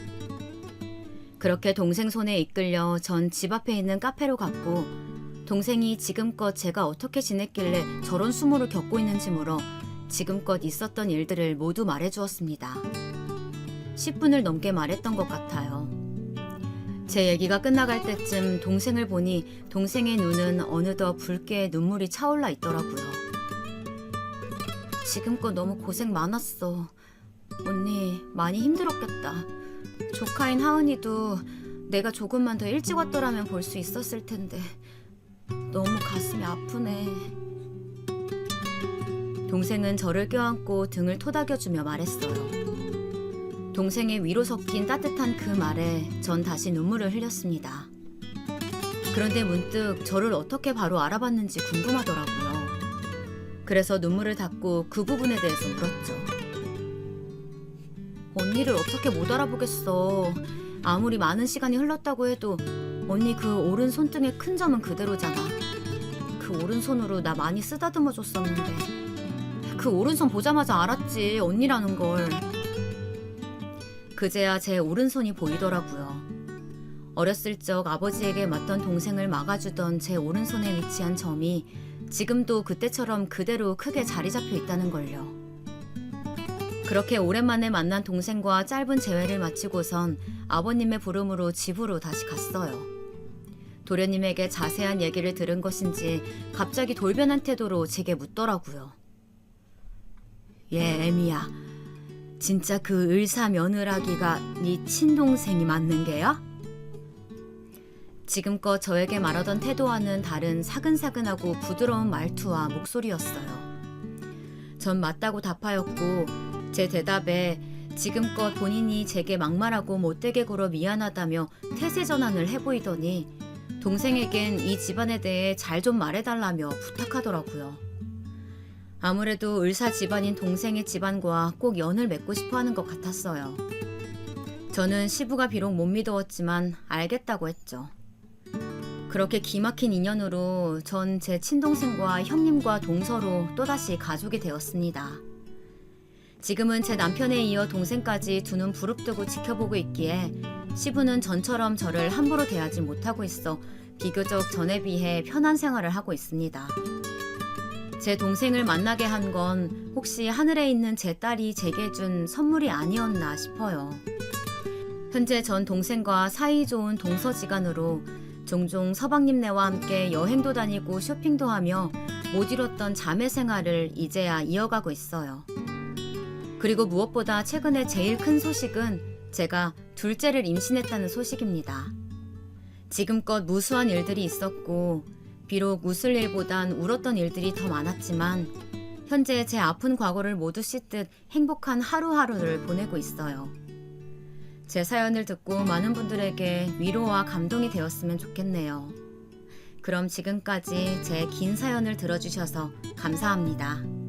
그렇게 동생 손에 이끌려 전 집 앞에 있는 카페로 갔고 동생이 지금껏 제가 어떻게 지냈길래 저런 수모를 겪고 있는지 물어 지금껏 있었던 일들을 모두 말해주었습니다. 10분을 넘게 말했던 것 같아요. 제 얘기가 끝나갈 때쯤 동생을 보니 동생의 눈은 어느덧 붉게 눈물이 차올라 있더라고요. 지금껏 너무 고생 많았어. 언니 많이 힘들었겠다. 조카인 하은이도 내가 조금만 더 일찍 왔더라면 볼 수 있었을 텐데 너무 가슴이 아프네. 동생은 저를 껴안고 등을 토닥여주며 말했어요. 동생의 위로 섞인 따뜻한 그 말에 전 다시 눈물을 흘렸습니다. 그런데 문득 저를 어떻게 바로 알아봤는지 궁금하더라고요. 그래서 눈물을 닦고 그 부분에 대해서 물었죠. 언니를 어떻게 못 알아보겠어. 아무리 많은 시간이 흘렀다고 해도 언니 그 오른 손등의 큰 점은 그대로잖아. 그 오른손으로 나 많이 쓰다듬어 줬었는데 그 오른손 보자마자 알았지 언니라는 걸. 그제야 제 오른손이 보이더라고요. 어렸을 적 아버지에게 맞던 동생을 막아주던 제 오른손에 위치한 점이 지금도 그때처럼 그대로 크게 자리 잡혀 있다는 걸요. 그렇게 오랜만에 만난 동생과 짧은 재회를 마치고선 아버님의 부름으로 집으로 다시 갔어요. 도련님에게 자세한 얘기를 들은 것인지 갑자기 돌변한 태도로 제게 묻더라고요. 얘 애미야, 진짜 그 의사 며느라기가 네 친동생이 맞는 게야? 지금껏 저에게 말하던 태도와는 다른 사근사근하고 부드러운 말투와 목소리였어요. 전 맞다고 답하였고 제 대답에 지금껏 본인이 제게 막말하고 못되게 굴어 미안하다며 태세 전환을 해보이더니 동생에겐 이 집안에 대해 잘 좀 말해달라며 부탁하더라고요. 아무래도 의사 집안인 동생의 집안과 꼭 연을 맺고 싶어 하는 것 같았어요. 저는 시부가 비록 못 믿어왔지만 알겠다고 했죠. 그렇게 기막힌 인연으로 전 제 친동생과 형님과 동서로 또다시 가족이 되었습니다. 지금은 제 남편에 이어 동생까지 두 눈 부릅뜨고 지켜보고 있기에 시부는 전처럼 저를 함부로 대하지 못하고 있어 비교적 전에 비해 편한 생활을 하고 있습니다. 제 동생을 만나게 한 건 혹시 하늘에 있는 제 딸이 제게 준 선물이 아니었나 싶어요. 현재 전 동생과 사이 좋은 동서지간으로 종종 서방님네와 함께 여행도 다니고 쇼핑도 하며 못 이뤘던 자매 생활을 이제야 이어가고 있어요. 그리고 무엇보다 최근에 제일 큰 소식은 제가 둘째를 임신했다는 소식입니다. 지금껏 무수한 일들이 있었고 비록 웃을 일보단 울었던 일들이 더 많았지만 현재 제 아픈 과거를 모두 씻듯 행복한 하루하루를 보내고 있어요. 제 사연을 듣고 많은 분들에게 위로와 감동이 되었으면 좋겠네요. 그럼 지금까지 제 긴 사연을 들어주셔서 감사합니다.